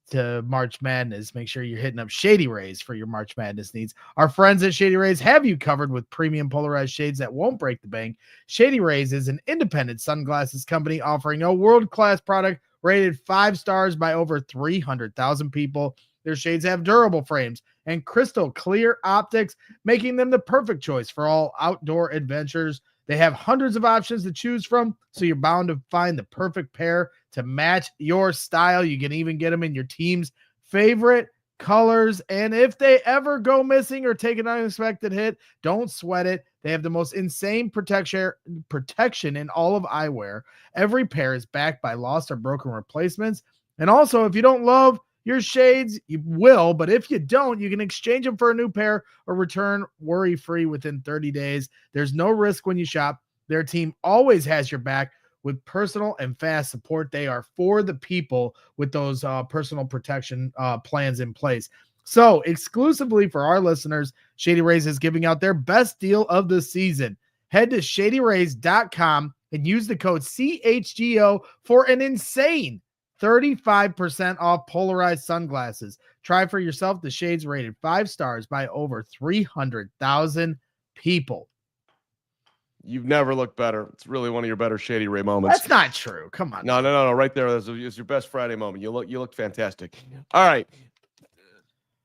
to March Madness. Make sure you're hitting up Shady Rays for your March Madness needs. Our friends at Shady Rays have you covered with premium polarized shades that won't break the bank. Shady Rays is an independent sunglasses company offering a world-class product rated 5 stars by over 300,000 people. Their shades have durable frames and crystal clear optics, making them the perfect choice for all outdoor adventures. They have hundreds of options to choose from, so you're bound to find the perfect pair to match your style. You can even get them in your team's favorite colors. And if they ever go missing or take an unexpected hit, don't sweat it. They have the most insane protection in all of eyewear. Every pair is backed by lost or broken replacements. And also, if you don't love your shades, you will, but if you don't, you can exchange them for a new pair or return worry-free within 30 days. There's no risk when you shop. Their team always has your back with personal and fast support. They are for the people with those personal protection plans in place. So exclusively for our listeners, Shady Rays is giving out their best deal of the season. Head to shadyrays.com and use the code CHGO for an insane 35% off polarized sunglasses. Try for yourself. The Shades rated 5 stars by over 300,000 people. You've never looked better. It's really one of your better Shady Ray moments. That's not true. Come on. No. Right there is your best Friday moment. You look fantastic. All right.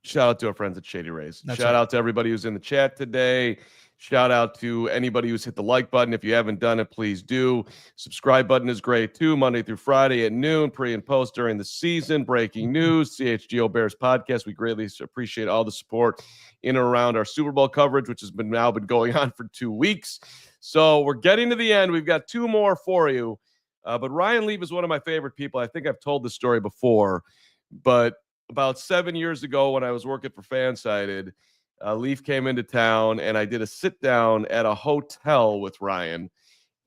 Shout out to our friends at Shady Rays. Shout out to everybody who's in the chat today. Shout out to anybody who's hit the like button. If you haven't done it, please do. Subscribe button is great too. Monday through Friday at noon, pre and post during the season. Breaking news, CHGO Bears Podcast. We greatly appreciate all the support in and around our Super Bowl coverage, which has been going on for 2 weeks. So we're getting to the end. We've got 2 more for you. But Ryan Leaf is one of my favorite people. I think I've told this story before, but about 7 years ago when I was working for Fansided, Leaf came into town and I did a sit down at a hotel with Ryan.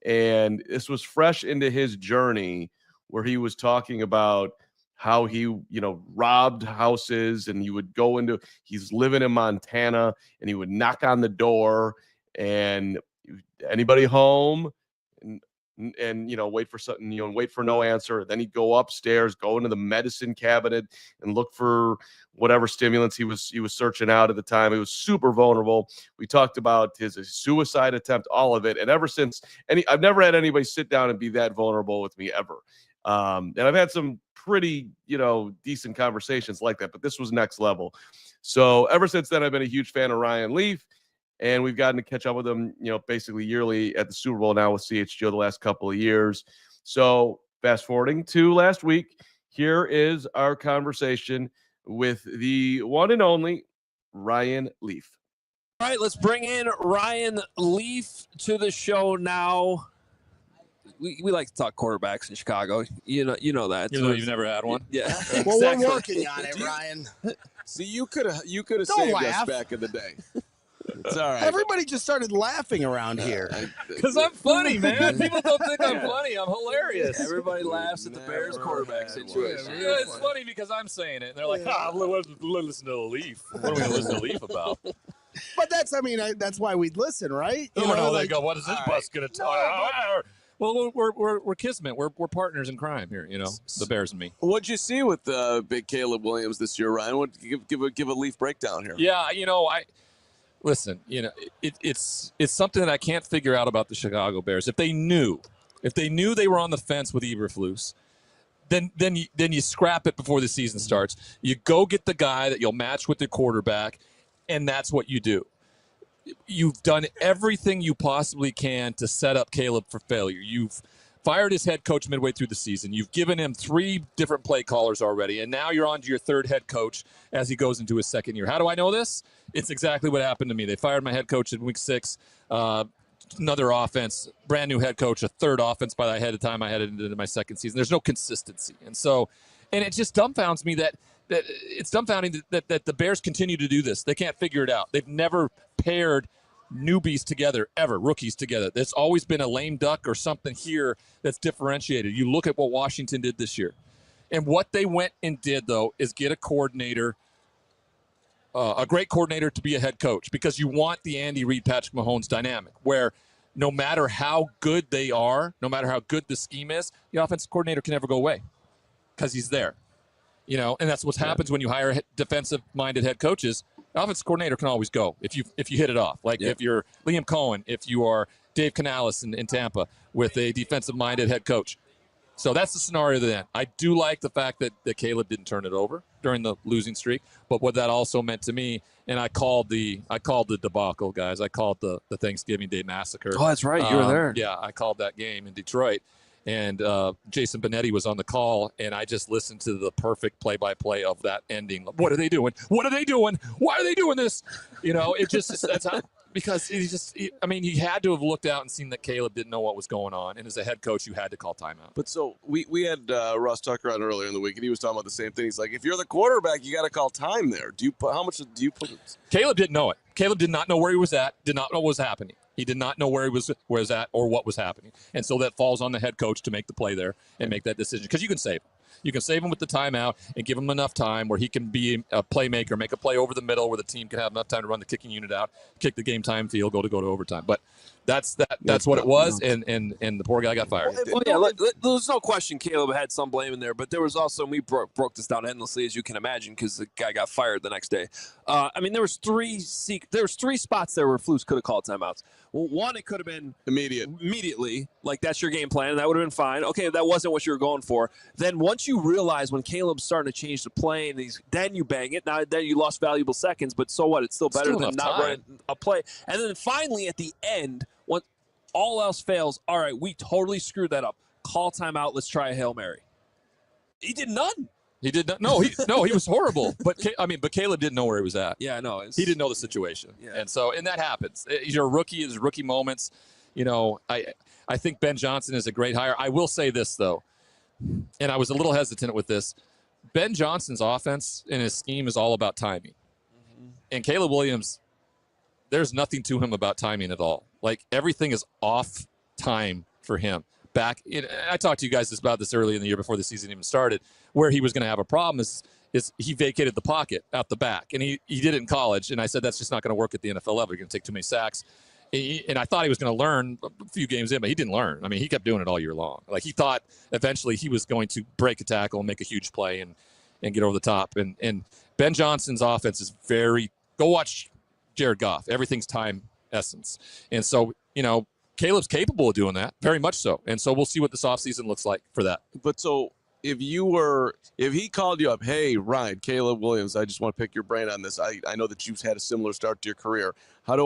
And this was fresh into his journey where he was talking about how he, robbed houses, and he's living in Montana, and he would knock on the door and anybody home, and wait for something, and wait for no answer. Then he'd go upstairs, go into the medicine cabinet and look for whatever stimulants he was searching out at the time. He was super vulnerable. We talked about his suicide attempt, all of it. And ever since, I've never had anybody sit down and be that vulnerable with me ever. And I've had some pretty, decent conversations like that, but this was next level. So ever since then, I've been a huge fan of Ryan Leaf. And we've gotten to catch up with him, basically yearly at the Super Bowl now with CHGO the last couple of years. So fast forwarding to last week, here is our conversation with the one and only Ryan Leaf. All right, let's bring in Ryan Leaf to the show now. We like to talk quarterbacks in Chicago. You know that. Even though you've never had one. Yeah. Well, we're working on it, Ryan. See, you could have saved us back in the day. It's all right. Everybody just started laughing around here. Because I'm funny, man. People don't think I'm funny. I'm hilarious. Everybody laughs at the Bears quarterback situation. Yeah, it's funny because I'm saying it. And they're like, listen to the Leaf. What are we going to listen to Leaf about? But that's why we'd listen, right? They go, what is this bus going to talk? Well, we're kismet. We're partners in crime here, the Bears and me. What'd you see with big Caleb Williams this year, Ryan? Give a Leaf breakdown here. Yeah, listen, it's something that I can't figure out about the Chicago Bears. If they knew they were on the fence with Eberflus, then you scrap it before the season starts. You go get the guy that you'll match with the quarterback, and that's what you do. You've done everything you possibly can to set up Caleb for failure. You've fired his head coach midway through the season. You've given him 3 different play callers already, and now you're on to your 3rd head coach as he goes into his 2nd year. How do I know this? It's exactly what happened to me. They fired my head coach in week 6, another offense, brand new head coach, a 3rd offense by the time I headed into my 2nd season. There's no consistency. And it just dumbfounds me that it's dumbfounding that the Bears continue to do this. They can't figure it out. They've never paired newbies together ever, rookies together. There's always been a lame duck or something here that's differentiated. You look at what Washington did this year. And what they went and did, though, is get a coordinator, a great coordinator to be a head coach, because you want the Andy Reid, Patrick Mahomes dynamic, where no matter how good they are, no matter how good the scheme is, the offensive coordinator can never go away because he's there. And that's what happens when you hire defensive-minded head coaches. The offensive coordinator can always go if you hit it off. Like if you're Liam Cohen, if you are Dave Canales in Tampa with a defensive-minded head coach. So that's the scenario then. I do like the fact that Caleb didn't turn it over during the losing streak, but what that also meant to me, and I called the debacle, guys. I called the Thanksgiving Day massacre. Oh, that's right. You were there. Yeah, I called that game in Detroit. And Jason Benetti was on the call, and I just listened to the perfect play-by-play of that ending. What are they doing? What are they doing? Why are they doing this? That's how, because you had to have looked out and seen that Caleb didn't know what was going on. And as a head coach, you had to call timeout. But so we had Ross Tucker on earlier in the week, and he was talking about the same thing. He's like, if you're the quarterback, you got to call time there. How much do you put? Caleb didn't know it. Caleb did not know where he was at, did not know what was happening. He did not know where he was at or what was happening. And so that falls on the head coach to make the play there and make that decision. Because you can save him. You can save him with the timeout and give him enough time where he can be a playmaker, make a play over the middle where the team can have enough time to run the kicking unit out, kick the game time field, go to overtime. But that's what it was, and the poor guy got fired. Well, there's no question Caleb had some blame in there, but there was also, and we broke this down endlessly, as you can imagine, because the guy got fired the next day. I mean, there was three spots there where Flus could have called timeouts. Well, one, it could have been immediately, like that's your game plan, and that would have been fine. Okay, that wasn't what you were going for. Then once you realize when Caleb's starting to change the play, and then you bang it. Now then you lost valuable seconds, but so what? It's still better than not running a play. And then finally at the end, when all else fails, all right, we totally screwed that up. Call timeout. Let's try a Hail Mary. He did none. He did not. No, he was horrible. But Caleb didn't know where he was at. Yeah, no, he didn't know the situation. Yeah. And that happens. You're a rookie. There's rookie moments. You know, I think Ben Johnson is a great hire. I will say this though, and I was a little hesitant with this. Ben Johnson's offense and his scheme is all about timing, and Caleb Williams, there's nothing to him about timing at all. Like everything is off time for him. I talked to you guys about this early in the year before the season even started, where he was going to have a problem is he vacated the pocket out the back, and he did it in college, and I said that's just not going to work at the NFL level. You're going to take too many sacks. And I thought he was going to learn a few games in, but he didn't learn. I mean, he kept doing it all year long. Like he thought eventually he was going to break a tackle and make a huge play and get over the top. And Ben Johnson's offense is go watch Jared Goff. Everything's time essence. And so, you know, Caleb's capable of doing that, very much so. And so we'll see what this offseason looks like for that. But so if he called you up, hey, Ryan, Caleb Williams, I just want to pick your brain on this. I know that you've had a similar start to your career. What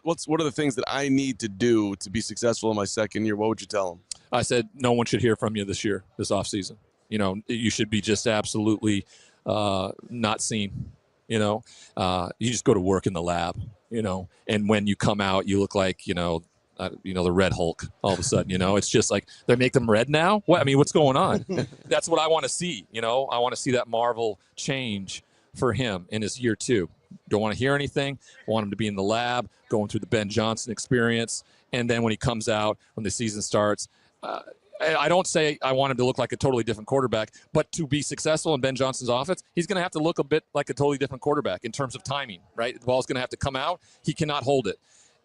are the things that I need to do to be successful in my second year? What would you tell him? I said, no one should hear from you this offseason. You know, you should be just absolutely not seen. You know, you just go to work in the lab, you know, and when you come out, you look like, the Red Hulk all of a sudden, you know, it's just like they make them red now. What? I mean, what's going on? That's what I want to see. You know, I want to see that Marvel change for him in his year 2. Don't want to hear anything. Want him to be in the lab, going through the Ben Johnson experience. And then when he comes out, when the season starts, I don't say I want him to look like a totally different quarterback, but to be successful in Ben Johnson's offense, he's going to have to look a bit like a totally different quarterback in terms of timing, right? The ball's going to have to come out. He cannot hold it.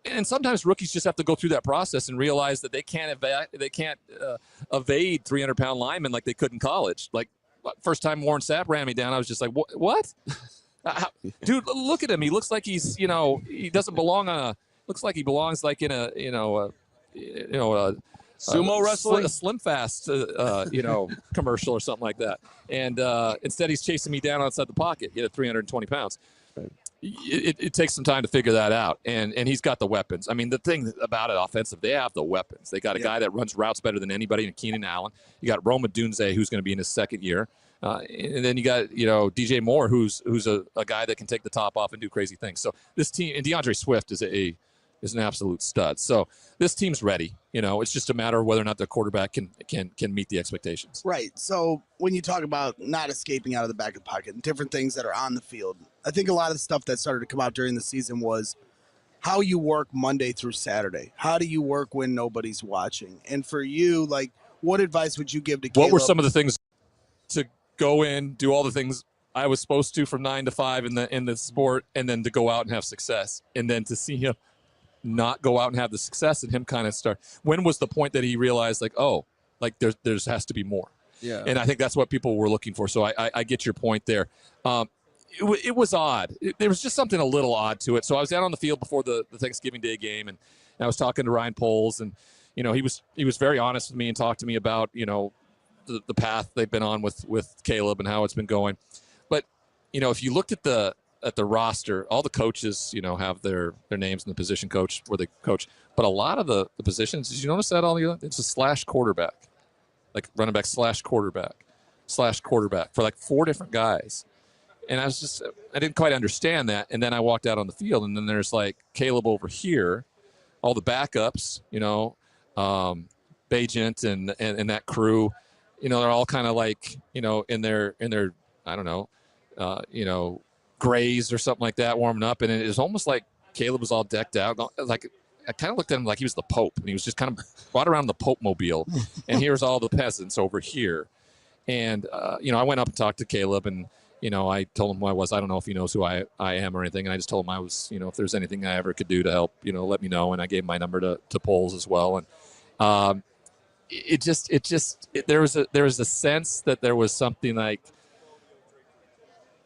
And sometimes rookies just have to go through that process and realize that they can't evade 300-pound linemen like they could in college. Like first time Warren Sapp ran me down, I was just like, what? Dude, look at him. He looks like he's, he doesn't belong looks like he belongs like in a sumo wrestling, a Slim Fast, commercial or something like that. And instead he's chasing me down outside the pocket. He had 320 pounds. Right. It takes some time to figure that out, and he's got the weapons. I mean, the thing about it offensive, they have the weapons. They got a guy that runs routes better than anybody in Keenan Allen. You got Roma Dunze, who's going to be in his second year, and then you got DJ Moore, who's a guy that can take the top off and do crazy things. So this team, and DeAndre Swift is an absolute stud. So this team's ready. It's just a matter of whether or not the quarterback can meet the expectations. Right. So when you talk about not escaping out of the back of the pocket and different things that are on the field, I think a lot of the stuff that started to come out during the season was how you work Monday through Saturday. How do you work when nobody's watching? And for you, like, what advice would you give to Caleb? What were some of the things to go in, do all the things I was supposed to from 9 to 5 in the sport, and then to go out and have success, and then to see him not go out and have the success and him kind of start? When was the point that he realized there has to be more? Yeah. And I think that's what people were looking for. So I get your point there. It was odd. There was just something a little odd to it. So I was out on the field before the Thanksgiving Day game, and I was talking to Ryan Poles, and he was very honest with me and talked to me about the path they've been on with Caleb and how it's been going. But if you looked at the roster, all the coaches have their names in the position coach where they coach, but a lot of the positions, did you notice that it's a slash quarterback, like running back slash quarterback for like 4 different guys. And I didn't quite understand that. And then I walked out on the field, and then there's like Caleb over here, all the backups, Bajent and that crew, they're all kind of like, in their, I don't know, grays or something like that, warming up. And it was almost like Caleb was all decked out. Like I kind of looked at him like he was the Pope, and he was just kind of brought around the Pope mobile. And here's all the peasants over here. And, I went up and talked to Caleb, and, I told him who I was. I don't know if he knows who I am or anything. And I just told him I was, if there's anything I ever could do to help, let me know. And I gave my number to Poles as well. And there was a sense that there was something like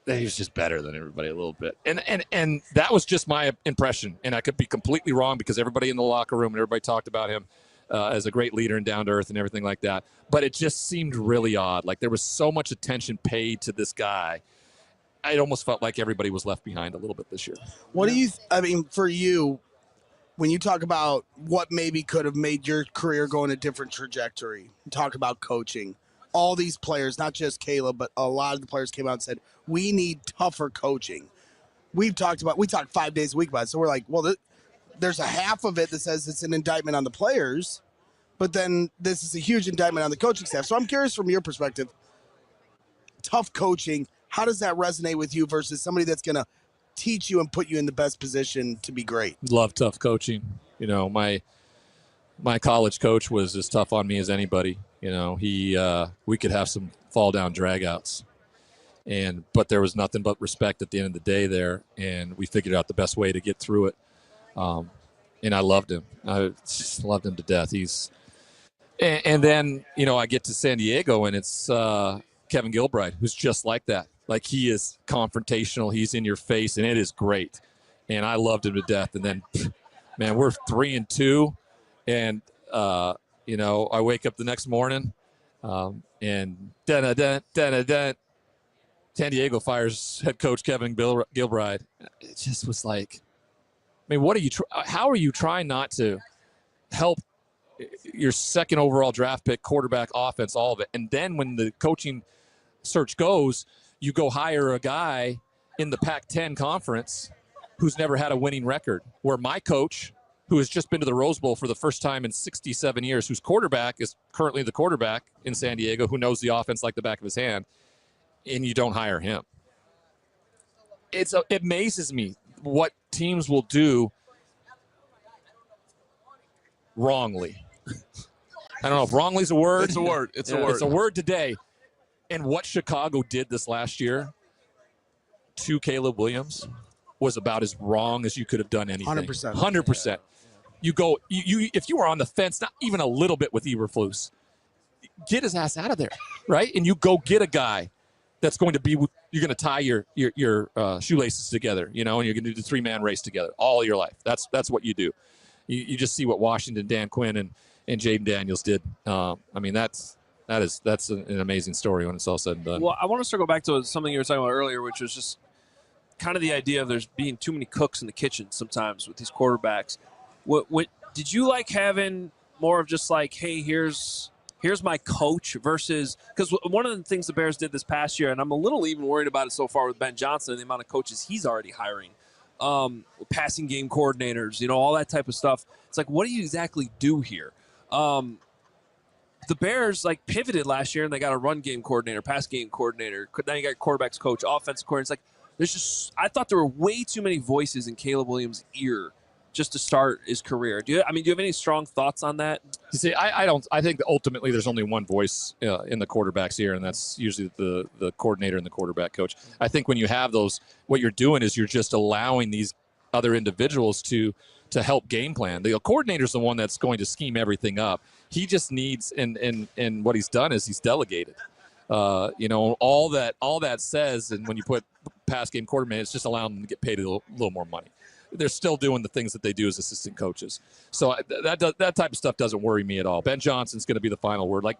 that he was just better than everybody a little bit. And that was just my impression. And I could be completely wrong because everybody in the locker room and everybody talked about him as a great leader and down to earth and everything like that. But it just seemed really odd. Like there was so much attention paid to this guy. It almost felt like everybody was left behind a little bit this year. What do you, for you, when you talk about what maybe could have made your career go in a different trajectory, talk about coaching, all these players, not just Caleb, but a lot of the players came out and said, we need tougher coaching. We talked 5 days a week about it. So we're like, well, there's a half of it that says it's an indictment on the players, but then this is a huge indictment on the coaching staff. So I'm curious from your perspective, tough coaching, how does that resonate with you versus somebody that's going to teach you and put you in the best position to be great? Love tough coaching. My college coach was as tough on me as anybody. We could have some fall down dragouts, but there was nothing but respect at the end of the day there, and we figured out the best way to get through it. And I loved him. I just loved him to death. And then I get to San Diego, and it's Kevin Gilbride, who's just like that. Like he is confrontational. He's in your face, and it is great. And I loved him to death. And then, man, we're 3-2, and I wake up the next morning, and San Diego fires head coach Kevin Gilbride. It just was like, I mean, how are you trying not to help your second overall draft pick, quarterback, offense, all of it? And then when the coaching search goes, you go hire a guy in the Pac-10 conference who's never had a winning record, where my coach, who has just been to the Rose Bowl for the first time in 67 years, whose quarterback is currently the quarterback in San Diego, who knows the offense like the back of his hand, and you don't hire him. It amazes me what teams will do wrongly. I don't know if wrongly is a word. It's a word. It's a word. It's a word today. And what Chicago did this last year to Caleb Williams was about as wrong as you could have done anything. 100%. 100%. You go, if you were on the fence, not even a little bit with Eberflus, get his ass out of there, right? And you go get a guy that's going to be, you're going to tie your shoelaces together, and you're going to do the 3-man race together all your life. That's what you do. You just see what Washington, Dan Quinn, and Jaden Daniels did. That's an amazing story when it's all said and done. Well, I want to circle back to something you were talking about earlier, which was just kind of the idea of there's being too many cooks in the kitchen sometimes with these quarterbacks. What did you like having more of just like, hey, here's my coach versus, because one of the things the Bears did this past year, and I'm a little even worried about it so far with Ben Johnson and the amount of coaches he's already hiring, passing game coordinators, all that type of stuff. It's like, what do you exactly do here? The Bears pivoted last year and they got a run game coordinator, pass game coordinator. Now you got quarterbacks coach, offensive coordinator. It's I thought there were way too many voices in Caleb Williams' ear just to start his career. Do you have any strong thoughts on that? You see, I don't. I think that ultimately there's only one voice in the quarterback's ear, and that's usually the coordinator and the quarterback coach. I think when you have those, what you're doing is you're just allowing these other individuals to help game plan. The coordinator's the one that's going to scheme everything up. He just needs, and what he's done is he's delegated. All that says, and when you put pass game coordinator, it's just allowing them to get paid a little more money. They're still doing the things that they do as assistant coaches. So that type of stuff doesn't worry me at all. Ben Johnson's going to be the final word. Like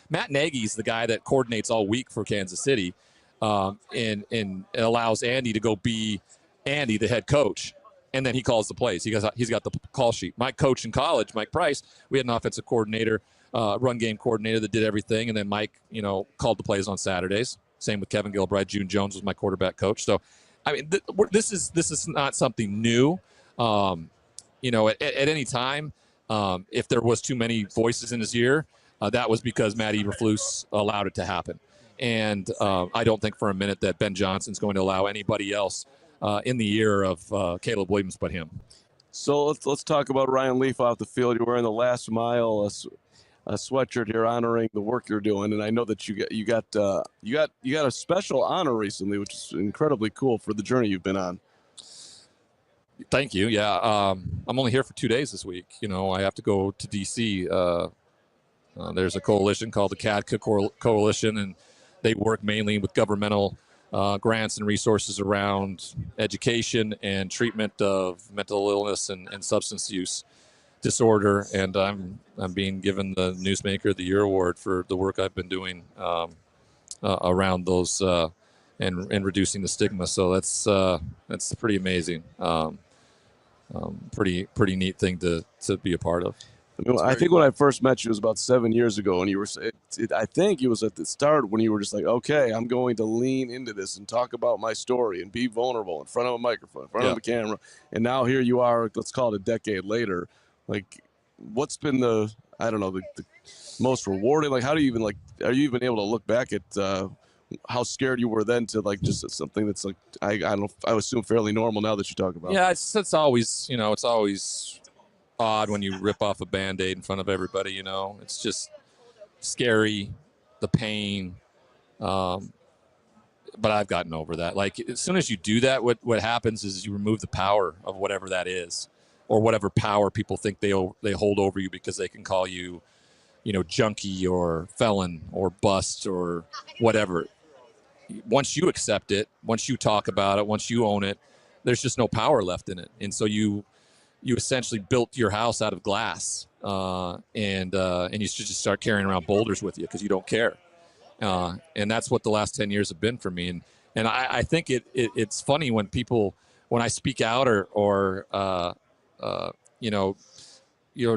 Matt Nagy's the guy that coordinates all week for Kansas City, and allows Andy to go be Andy, the head coach. And then he calls the plays. He's got the call sheet. My coach in college, Mike Price, we had an offensive coordinator, run game coordinator that did everything. And then Mike, called the plays on Saturdays. Same with Kevin Gilbride. June Jones was my quarterback coach. So, I mean, this is not something new. At any time, if there was too many voices in his ear, that was because Matt Eberflus allowed it to happen. And I don't think for a minute that Ben Johnson's going to allow anybody else in the ear of Caleb Williams but him. So let's talk about Ryan Leaf off the field. You were in the last mile. sweatshirt here honoring the work you're doing, and I know that you got a special honor recently, which is incredibly cool for the journey you've been on. Thank you. Yeah, I'm only here for 2 days this week. I have to go to D.C. There's a coalition called the CHGO Coalition, and they work mainly with governmental grants and resources around education and treatment of mental illness and substance use disorder. And I'm being given the Newsmaker of the Year award for the work I've been doing around those and reducing the stigma. So that's pretty amazing. Pretty neat thing to be a part of. I think when I first met you, it was about 7 years ago, and you were. I think it was at the start when you were just like, "Okay, I'm going to lean into this and talk about my story and be vulnerable in front of a microphone, in front of a camera." And now here you are. Let's call it a decade later. Like, what's been the most rewarding? Like, how do you even are you even able to look back at how scared you were then to just something that's like I assume fairly normal now that you talk about? Yeah, it's always it's always odd when you rip off a Band-Aid in front of everybody. It's just scary, the pain, but I've gotten over that. Like, as soon as you do that, what happens is you remove the power of whatever that is, or whatever power people think they hold over you, because they can call you junkie or felon or bust or whatever. Once you accept it, once you talk about it, once you own it, there's just no power left in it. And so you essentially built your house out of glass, and you should just start carrying around boulders with you because you don't care. And that's what the last 10 years have been for me. And I think it's funny when I speak out or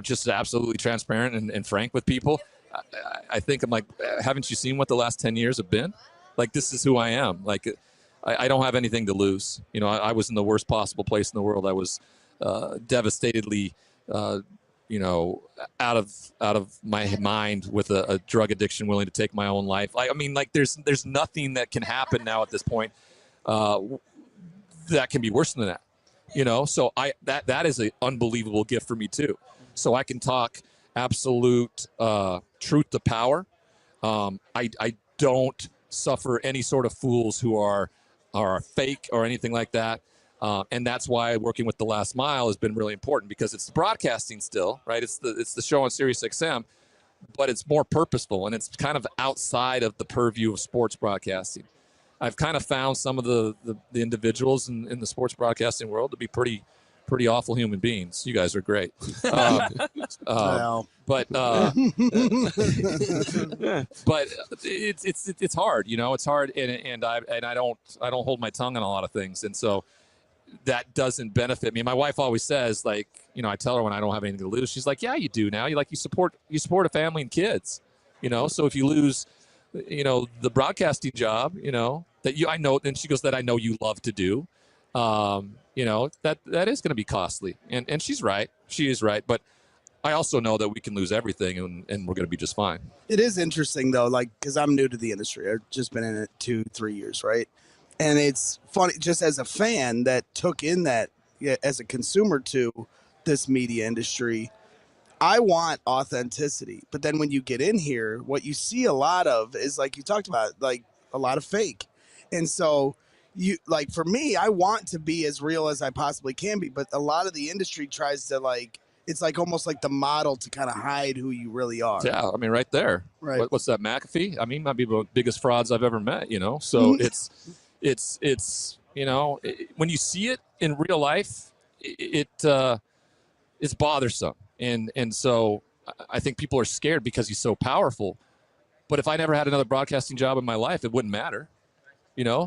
just absolutely transparent and frank with people. I think I'm like, haven't you seen what the last 10 years have been? Like, this is who I am. Like, I don't have anything to lose. I was in the worst possible place in the world. I was devastatedly, out of my mind with a drug addiction, willing to take my own life. There's nothing that can happen now at this point that can be worse than that. So that is an unbelievable gift for me too. So I can talk absolute truth to power. I don't suffer any sort of fools who are fake or anything like that. And that's why working with The Last Mile has been really important, because it's broadcasting still, right? It's the show on Sirius XM, but it's more purposeful, and it's kind of outside of the purview of sports broadcasting. I've kind of found some of the individuals in the sports broadcasting world to be pretty awful human beings. You guys are great. But it's hard, it's hard. And I don't hold my tongue on a lot of things. And so that doesn't benefit me. My wife always says, I tell her when I don't have anything to lose, she's like, yeah, you do now. You support a family and kids, so if you lose, the broadcasting job, I know, and she goes, that I know you love to do, that is going to be costly. And she's right. She is right. But I also know that we can lose everything and we're going to be just fine. It is interesting though, because I'm new to the industry. I've just been in it 2-3 years. Right. And it's funny, just as a fan that took in that as a consumer to this media industry, I want authenticity. But then when you get in here, what you see a lot of is, like you talked about, like a lot of fake. And so for me, I want to be as real as I possibly can be. But a lot of the industry tries to it's almost like the model to kind of hide who you really are. Yeah. I mean, right there. Right. What's that, McAfee? I mean, might be the biggest frauds I've ever met, so it's when you see it in real life, it's bothersome. And so I think people are scared because he's so powerful. But if I never had another broadcasting job in my life, it wouldn't matter.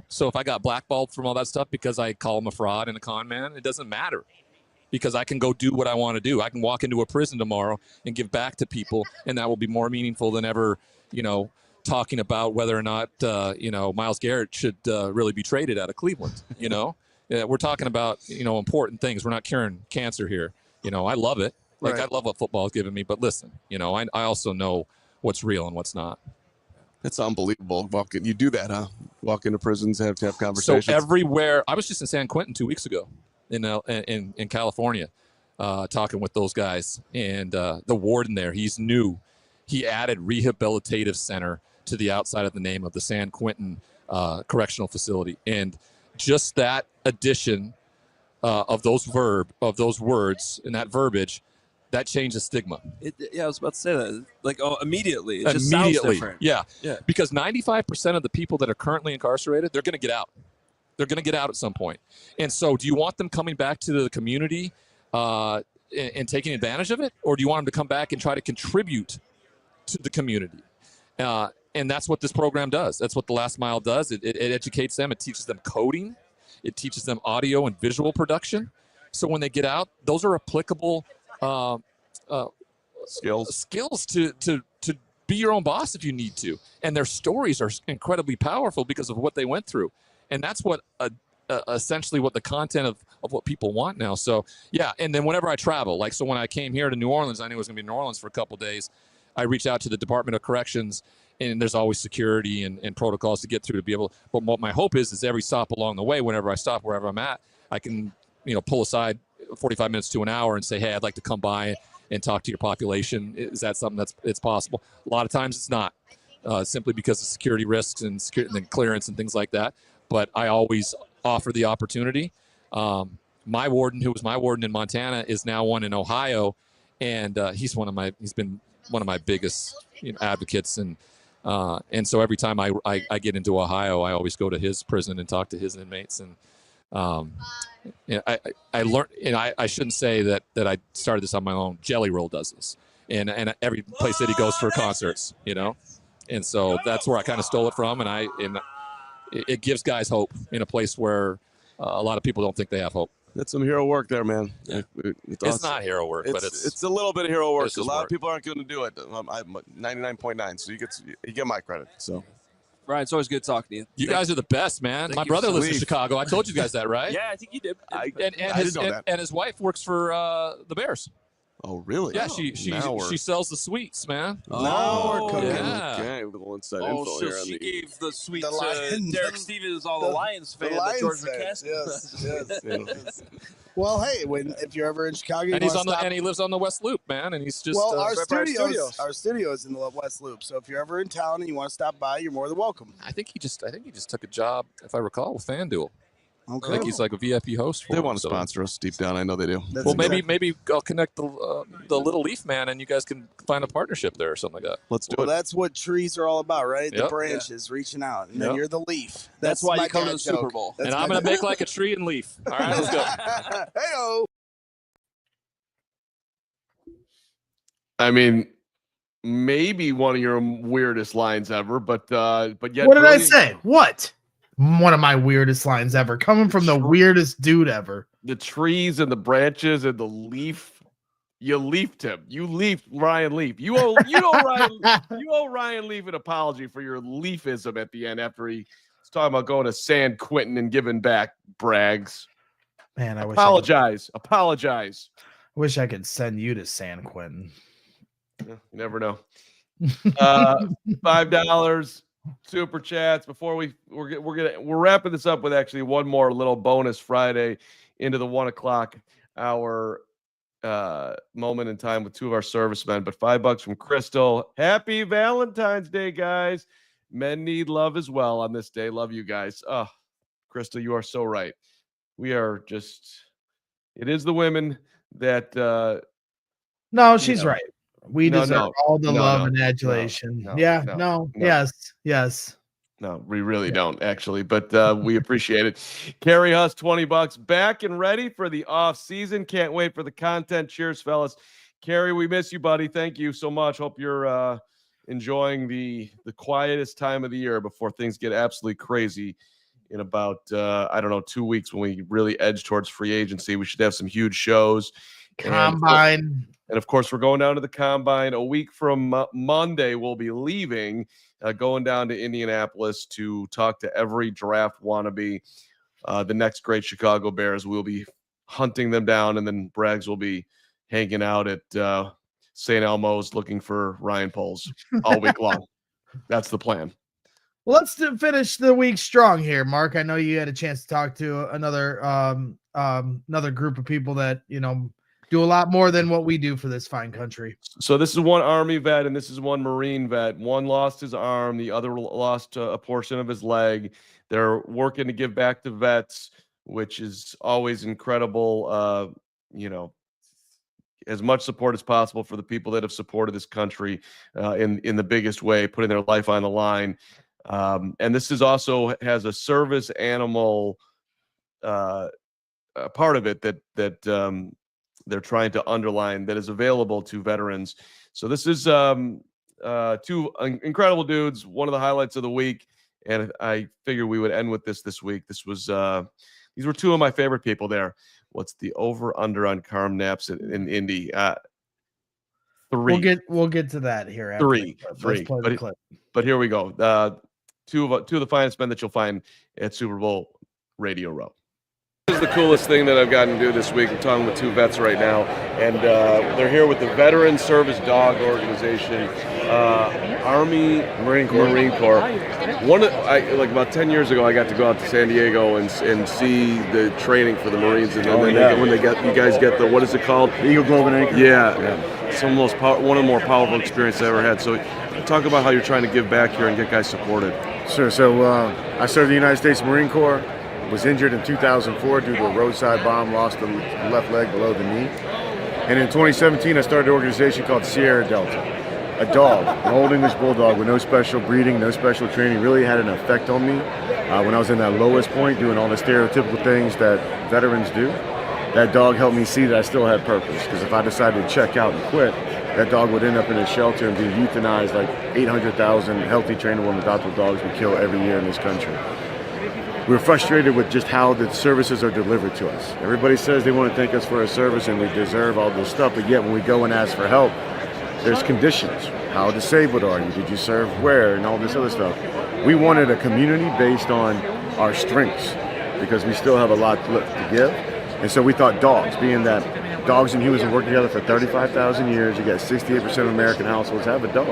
So if I got blackballed from all that stuff because I call him a fraud and a con man, it doesn't matter, because I can go do what I want to do. I can walk into a prison tomorrow and give back to people, and that will be more meaningful than ever, talking about whether or not, Myles Garrett should really be traded out of Cleveland. We're talking about, important things. We're not curing cancer here. I love it. I love what football has given me. But listen, I also know what's real and what's not. That's unbelievable. You do that, huh? Walk into prisons, have conversations. So everywhere. I was just in San Quentin 2 weeks ago in California, talking with those guys. And the warden there, he's new. he added rehabilitative center to the outside of the name of the San Quentin Correctional Facility. And just that addition of those words and that verbiage, that changed the stigma. I was about to say that. Like, immediately. It just sounds different. Yeah. Because 95% of the people that are currently incarcerated, they're going to get out. They're going to get out at some point. And so do you want them coming back to the community and taking advantage of it? Or do you want them to come back and try to contribute to the community? And that's what this program does. That's what the Last Mile does. It educates them. It teaches them coding. It teaches them audio and visual production. So when they get out, those are applicable skills to be your own boss if you need to. And their stories are incredibly powerful because of what they went through. And that's what essentially what the content of what people want now. So, yeah. And then whenever I travel, like, so when I came here to New Orleans, I knew I was going to be in New Orleans for a couple of days. I reached out to the Department of Corrections, and there's always security and protocols to get through to be able. But what my hope is every stop along the way, whenever I stop, wherever I'm at, I can, pull aside 45 minutes to an hour and say, hey, I'd like to come by and talk to your population. Is that something it's possible? A lot of times it's not, simply because of security risks and clearance and things like that. But I always offer the opportunity. My warden, who was my warden in Montana, is now one in Ohio, and he's been one of my biggest advocates, and so every time I get into Ohio, I always go to his prison and talk to his inmates, and I learned, and I shouldn't say that I started this on my own. Jelly Roll does this, and every place that he goes for concerts, and so that's where I kind of stole it from, and it gives guys hope in a place where a lot of people don't think they have hope. That's some hero work there, man. Yeah. It's not hero work, but it's a little bit of hero work. A lot work. of people aren't going to do it. I'm 99.9, so you get my credit. So, Brian, it's always good talking to you. You guys are the best, man. My brother lives in Chicago. I told you guys that, right? Yeah, I think you did. I didn't know that. And his wife works for the Bears. Oh, really? Yeah, she sells the sweets, man. Now we're cooking. Yeah. Okay, with a little inside info here. She gave the sweet the Lions. Derek Stevens, all the Lions fans. The Lions George fans. McCaskey. Yes. Well, hey, if you're ever in Chicago, and he lives on the West Loop, man, and he's just our studio is in the West Loop. So if you're ever in town and you want to stop by, you're more than welcome. I think he just took a job, if I recall, with FanDuel. Okay. I think he's like a VIP host for They him, want to sponsor us deep down. I know they do. Well, maybe I'll connect the Little Leaf Man, and you guys can find a partnership there or something like that. Let's do it. That's what trees are all about, right? The Yep. branches reaching out, and then you're the leaf. That's why my you come to dad the Super joke. Bowl. And I'm going to make like a tree and leaf. All right, let's go. Hey-o. I mean, maybe one of your weirdest lines ever, but yet. What did I say? What? One of my weirdest lines ever, coming from the weirdest dude ever. The trees and the branches and the leaf. You leafed him. You leafed Ryan Leaf. You owe Ryan Leaf an apology for your leafism at the end after he was talking about going to San Quentin and giving back brags. Man, I apologize. I wish I could send you to San Quentin. You never know. $5 super chats before we're wrapping this up with actually one more little bonus Friday into the 1 o'clock hour moment in time with two of our servicemen. But $5 from Crystal. Happy Valentine's Day, guys. Men need love as well on this day. Love you guys. Oh, Crystal, you are so right. We are it is the women that no, she's right. We deserve all the love and adulation. Yes. No, we really don't actually, but we appreciate it. Carrie Huss, $20, back and ready for the off season. Can't wait for the content. Cheers, fellas. Carrie, we miss you, buddy. Thank you so much. Hope you're enjoying the quietest time of the year before things get absolutely crazy in about 2 weeks when we really edge towards free agency. We should have some huge shows. Combine. And of course, we're going down to the Combine a week from Monday. We'll be leaving, going down to Indianapolis to talk to every draft wannabe. The next great Chicago Bears. We'll be hunting them down, and then Braggs will be hanging out at St. Elmo's looking for Ryan Poles all week long. That's the plan. Well, let's finish the week strong here, Mark. I know you had a chance to talk to another group of people that do a lot more than what we do for this fine country. So this is one Army vet and this is one Marine vet. One lost his arm, the other lost a portion of his leg. They're working to give back to vets, which is always incredible. As much support as possible for the people that have supported this country in the biggest way, putting their life on the line. And this is also has a service animal part of it that they're trying to underline that is available to veterans. So this is two incredible dudes, one of the highlights of the week. And I figured we would end with this week. This was these were two of my favorite people there. What's the over/under on Carm naps in Indy? 3. We'll get to that here. After 3. Let's play the clip. But here we go. Two of the finest men that you'll find at Super Bowl Radio Row. This is the coolest thing that I've gotten to do this week. I'm talking with two vets right now, and they're here with the Veteran Service Dog Organization, Army Marine Corps. About 10 years ago, I got to go out to San Diego and see the training for the Marines, and then you guys get the, what is it called? The Eagle Globe and Anchor. Yeah. Some of one of the more powerful experiences I ever had. So talk about how you're trying to give back here and get guys supported. Sure. So I served the United States Marine Corps. Was injured in 2004 due to a roadside bomb, lost the left leg below the knee. And in 2017, I started an organization called Sierra Delta. A dog, an old English bulldog with no special breeding, no special training, really had an effect on me when I was in that lowest point, doing all the stereotypical things that veterans do. That dog helped me see that I still had purpose, because if I decided to check out and quit, that dog would end up in a shelter and be euthanized like 800,000 healthy, trainable, and adoptable dogs we kill every year in this country. We're frustrated with just how the services are delivered to us. Everybody says they want to thank us for our service and we deserve all this stuff, but yet when we go and ask for help, there's conditions. How disabled are you? Did you serve where? And all this other stuff. We wanted a community based on our strengths, because we still have a lot to give. And so we thought dogs, being that dogs and humans have worked together for 35,000 years, you got 68% of American households have a dog.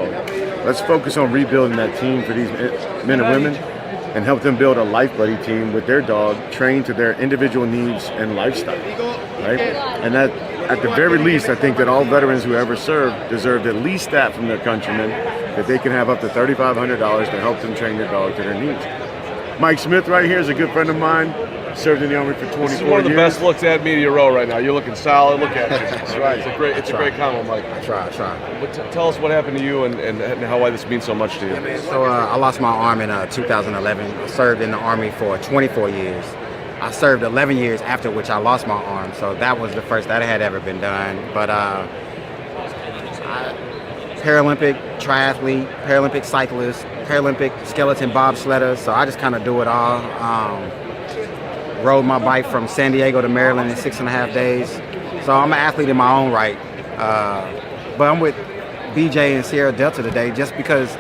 Let's focus on rebuilding that team for these men and women, and help them build a life buddy team with their dog, trained to their individual needs and lifestyle, right? And that, at the very least, I think that all veterans who ever served deserved at least that from their countrymen, that they can have up to $3,500 to help them train their dog to their needs. Mike Smith right here is a good friend of mine, served in the Army for 24 years. This is one of the best looks at Media Row right now. You're looking solid. Look at it. That's right. It's a great comment, Mike. I try. But tell us what happened to you and why this means so much to you. So I lost my arm in 2011. I served in the Army for 24 years. I served 11 years after which I lost my arm. So that was the first that had ever been done. But Paralympic triathlete, Paralympic cyclist, Paralympic skeleton bobsledder. So I just kind of do it all. Rode my bike from San Diego to Maryland in 6.5 days. So I'm an athlete in my own right. But I'm with BJ and Sierra Delta today just because,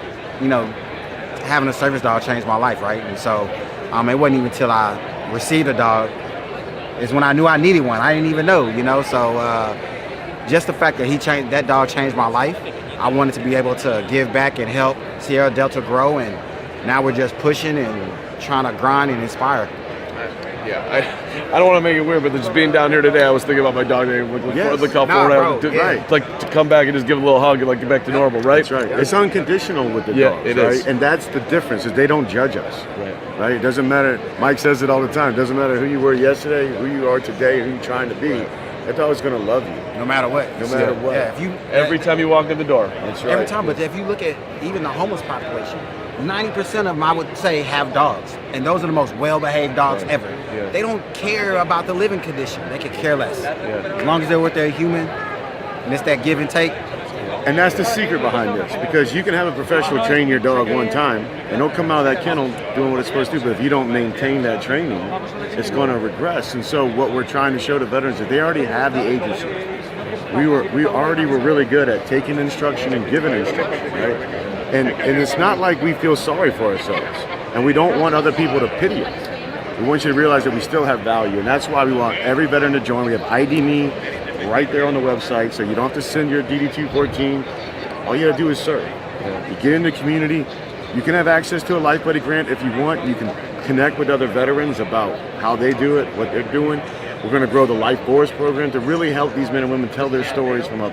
having a service dog changed my life, right? And so it wasn't even until I received a dog is when I knew I needed one. I didn't even know, So just the fact that that dog changed my life, I wanted to be able to give back and help Sierra Delta grow. And now we're just pushing and trying to grind and inspire. Yeah, I don't want to make it weird, but just being down here today, I was thinking about my dog name with the couple. Right. Like to come back and just give a little hug and get back to normal, right? That's right. It's unconditional with the dogs, it right? is. And that's the difference, is they don't judge us. Right? It doesn't matter. Mike says it all the time. It doesn't matter who you were yesterday, who you are today, who you're trying to be. That dog's going to love you. No matter what. No matter what. Yeah, every time you walk in the door. That's right. Every time. But if you look at even the homeless population, 90% of them, I would say, have dogs. And those are the most well-behaved dogs ever. Yeah. They don't care about the living condition. They could care less. Yeah. As long as they're with their human, and it's that give and take. And that's the secret behind this, because you can have a professional train your dog one time, and they'll come out of that kennel doing what it's supposed to do, but if you don't maintain that training, it's going to regress. And so what we're trying to show to veterans is they already have the agency. We already were really good at taking instruction and giving instruction, right? And it's not like we feel sorry for ourselves, and we don't want other people to pity us. We want you to realize that we still have value, and that's why we want every veteran to join. We have ID Me right there on the website, so you don't have to send your DD-214. All you gotta do is serve. You get in the community. You can have access to a Life Buddy grant if you want. You can connect with other veterans about how they do it, what they're doing. We're going to grow the Life Force program to really help these men and women tell their stories from a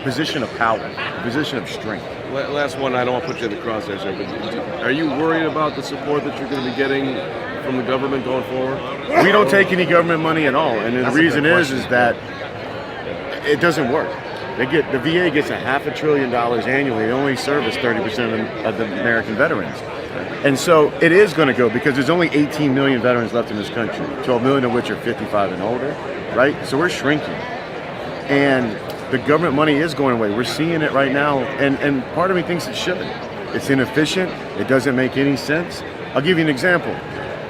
position of power, a position of strength. Last one, I don't want to put you in the crosshairs here, but are you worried about the support that you're going to be getting from the government going forward? We don't take any government money at all, and the reason is that it doesn't work. The VA gets $500 billion annually. They only service 30% of the American veterans. And so it is going to go because there's only 18 million veterans left in this country, 12 million of which are 55 and older, right? So we're shrinking. And the government money is going away. We're seeing it right now. And part of me thinks it shouldn't. It's inefficient. It doesn't make any sense. I'll give you an example.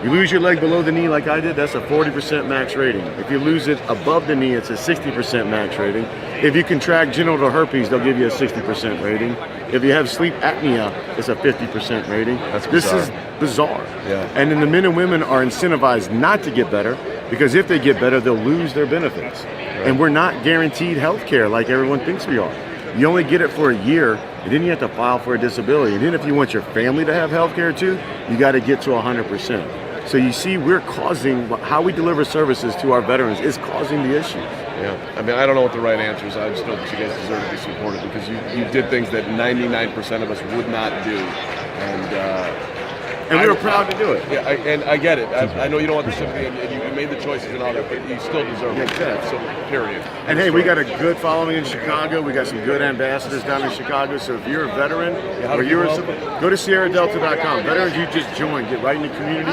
You lose your leg below the knee like I did, that's a 40% max rating. If you lose it above the knee, it's a 60% max rating. If you contract genital herpes, they'll give you a 60% rating. If you have sleep apnea, it's a 50% rating. This is bizarre. Yeah. And then the men and women are incentivized not to get better because if they get better, they'll lose their benefits. Right. And we're not guaranteed health care like everyone thinks we are. You only get it for a year, and then you have to file for a disability. And then if you want your family to have health care too, you got to get to 100%. So you see, we're causing, how we deliver services to our veterans is causing the issues. Yeah, I mean, I don't know what the right answer is. I just know that you guys deserve to be supported because you did things that 99% of us would not do. And we were proud to do it. Yeah, and I get it. I know you don't want the sympathy, and you made the choices and all that, but you still deserve it. So, period. And hey, we got a good following in Chicago. We got some good ambassadors down in Chicago. So if you're a veteran, go to SierraDelta.com. Veterans, you just join. Get right in the community.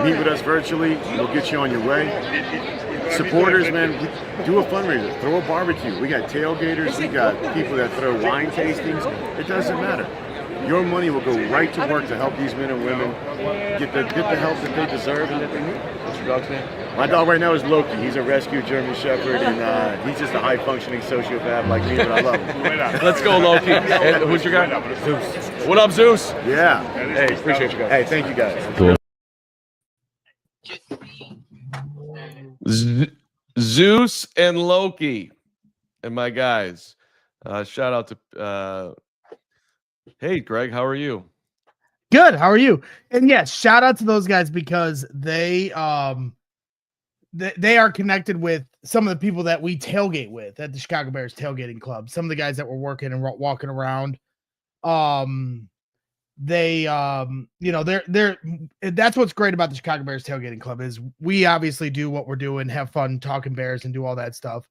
Meet with us virtually. We'll get you on your way. Supporters, man, do a fundraiser. Throw a barbecue. We got tailgaters. We got people that throw wine tastings. It doesn't matter. Your money will go right to work to help these men and women get the help that they deserve and that they need. What's your dog's name? My dog right now is Loki. He's a rescue German Shepherd, and he's just a high-functioning sociopath like me, but I love him. Let's go, Loki. And who's your guy? Zeus. What up, Zeus? Yeah. Hey, appreciate you guys. Hey, thank you guys. Cool. Zeus and Loki and my guys. Shout out to hey Greg, how are you? Good. How are you? And yes, shout out to those guys because they are connected with some of the people that we tailgate with at the Chicago Bears tailgating club. Some of the guys that were working and walking around. They're that's what's great about the Chicago Bears tailgating club is we obviously do what we're doing, have fun talking Bears and do all that stuff.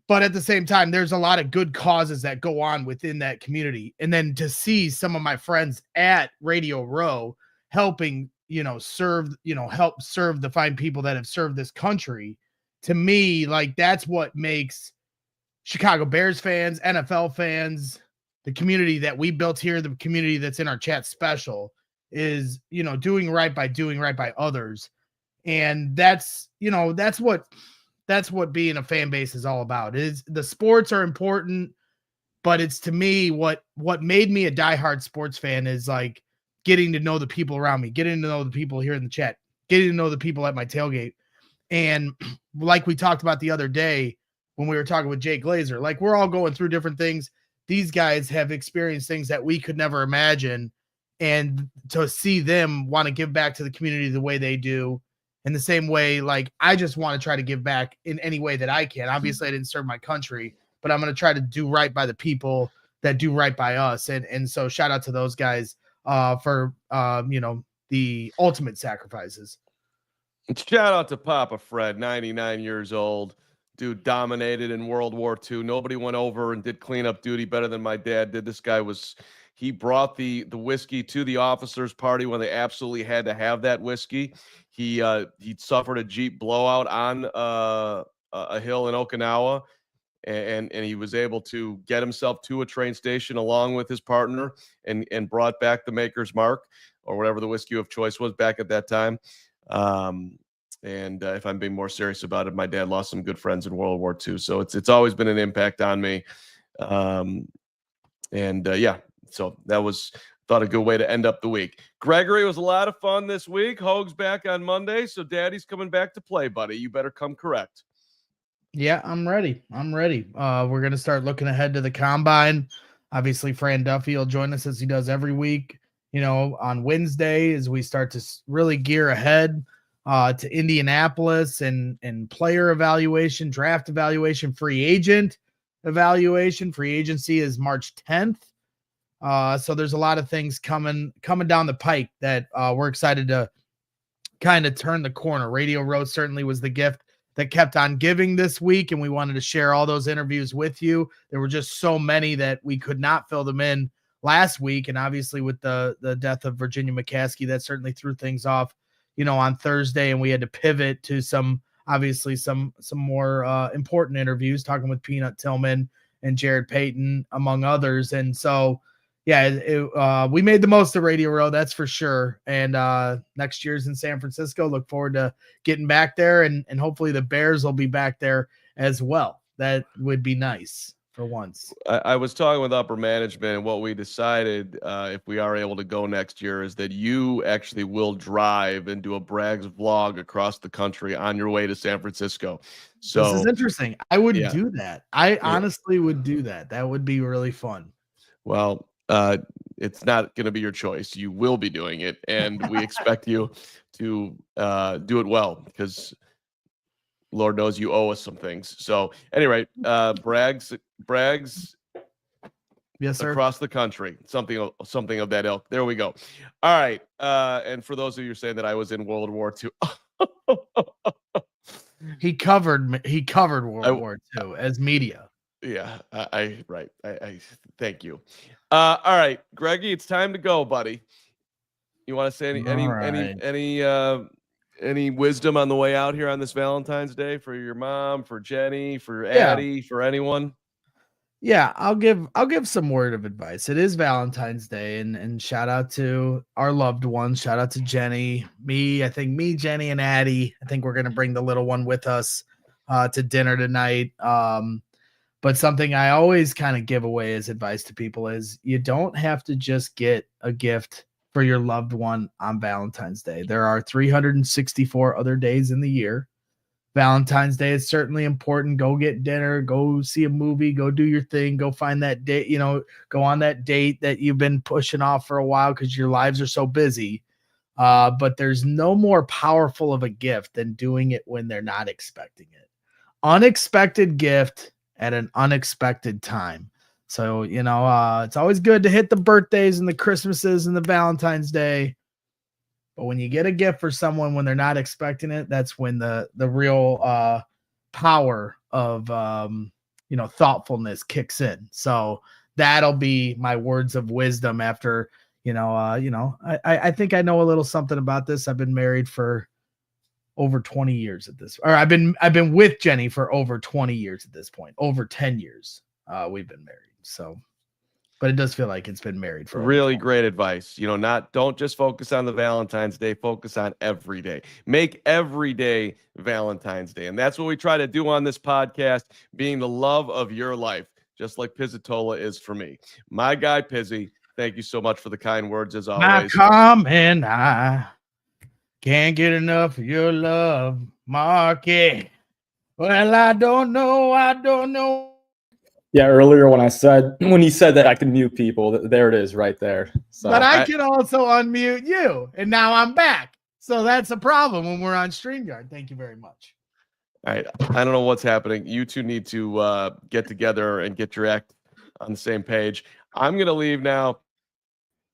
But at the same time, there's a lot of good causes that go on within that community. And then to see some of my friends at Radio Row helping, help serve the fine people that have served this country, to me, like that's what makes Chicago Bears fans, NFL fans, the community that we built here, the community that's in our chat special is, doing right by others. And that's what being a fan base is all about. Is the sports are important, but it's to me what made me a diehard sports fan is like getting to know the people around me, getting to know the people here in the chat, getting to know the people at my tailgate. And like we talked about the other day when we were talking with Jay Glazer, like we're all going through different things. These guys have experienced things that we could never imagine. And to see them want to give back to the community the way they do, in the same way, like I just want to try to give back in any way that I can. Obviously, I didn't serve my country, but I'm going to try to do right by the people that do right by us. And so shout out to those guys for the ultimate sacrifices. Shout out to Papa Fred, 99 years old. Dude dominated in World War II. Nobody went over and did cleanup duty better than my dad did. This guy he brought the whiskey to the officers' party when they absolutely had to have that whiskey. He suffered a Jeep blowout on a hill in Okinawa, and he was able to get himself to a train station along with his partner and brought back the Maker's Mark or whatever the whiskey of choice was back at that time. And if I'm being more serious about it, my dad lost some good friends in World War II. So it's always been an impact on me. So that was thought a good way to end up the week. Gregory, was a lot of fun this week. Hoag's back on Monday. So Daddy's coming back to play, buddy. You better come correct. Yeah, I'm ready. We're going to start looking ahead to the combine. Obviously, Fran Duffy will join us as he does every week, on Wednesday as we start to really gear ahead. to Indianapolis and player evaluation, draft evaluation, free agent evaluation. Free agency is March 10th. So there's a lot of things coming down the pike that we're excited to kind of turn the corner. Radio Row certainly was the gift that kept on giving this week, and we wanted to share all those interviews with you. There were just so many that we could not fill them in last week, and obviously with the death of Virginia McCaskey, that certainly threw things off, on Thursday, and we had to pivot to some more important interviews, talking with Peanut Tillman and Jared Payton, among others. And so, yeah, we made the most of Radio Row, that's for sure. And next year's in San Francisco. Look forward to getting back there, and hopefully the Bears will be back there as well. That would be nice for once. I was talking with upper management, and what we decided, if we are able to go next year, is that you actually will drive and do a Braggs vlog across the country on your way to San Francisco. So this is interesting. I would do that. I honestly would do that. That would be really fun. Well, it's not going to be your choice. You will be doing it, and we expect you to do it well, because Lord knows you owe us some things. So anyway, Braggs, yes, sir, across the country, something of that ilk. There we go. All right. And for those of you saying that I was in World War II, he covered World War II as media. Yeah, I thank you. All right, Greggy, it's time to go, buddy. You want to say any wisdom on the way out here on this Valentine's Day for your mom, for Jenny, for Addie, for anyone? Yeah, I'll give some word of advice. It is Valentine's Day, and shout out to our loved ones. Shout out to Jenny, me, Jenny, and Addie. I think we're gonna bring the little one with us to dinner tonight. But something I always kind of give away as advice to people is you don't have to just get a gift for your loved one on Valentine's Day. There are 364 other days in the year. Valentine's Day is certainly important. Go get dinner, go see a movie, go do your thing, go find that date, go on that date that you've been pushing off for a while because your lives are so busy. But there's no more powerful of a gift than doing it when they're not expecting it. Unexpected gift at an unexpected time. So, it's always good to hit the birthdays and the Christmases and the Valentine's Day. But when you get a gift for someone when they're not expecting it, that's when the real power of, thoughtfulness kicks in. So that'll be my words of wisdom after, I think I know a little something about this. I've been married for over 20 years at this, or I've been with Jenny for over 20 years at this point, over 10 years. We've been married. So, but it does feel like it's been married for really great advice. Don't just focus on the Valentine's Day, focus on every day. Make every day Valentine's Day. And that's what we try to do on this podcast, being the love of your life, just like Pizzatola is for me. My guy, Pizzy, thank you so much for the kind words as always. My Carman, I can't get enough of your love, Marky. Well, I don't know. Yeah, earlier when you said that I can mute people, there it is right there. So but I can also unmute you, and now I'm back. So that's a problem when we're on StreamYard. Thank you very much. All right. I don't know what's happening. You two need to get together and get your act on the same page. I'm going to leave now.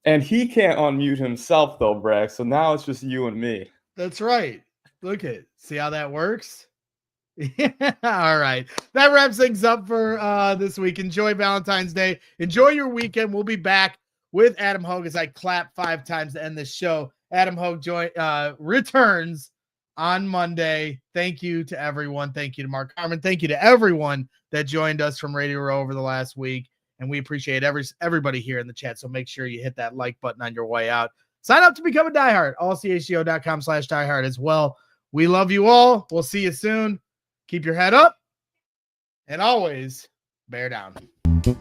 And he can't unmute himself, though, Bragg. So now it's just you and me. That's right. Look at it. See how that works? Yeah. All right. That wraps things up for this week. Enjoy Valentine's Day. Enjoy your weekend. We'll be back with Adam Hogue as I clap 5 times to end this show. Adam Hogue returns on Monday. Thank you to everyone. Thank you to Mark Carman. Thank you to everyone that joined us from Radio Row over the last week. And we appreciate everybody here in the chat. So make sure you hit that like button on your way out. Sign up to become a diehard. AllCHGO.com/diehard as well. We love you all. We'll see you soon. Keep your head up and always bear down. We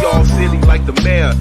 all silly like the mayor.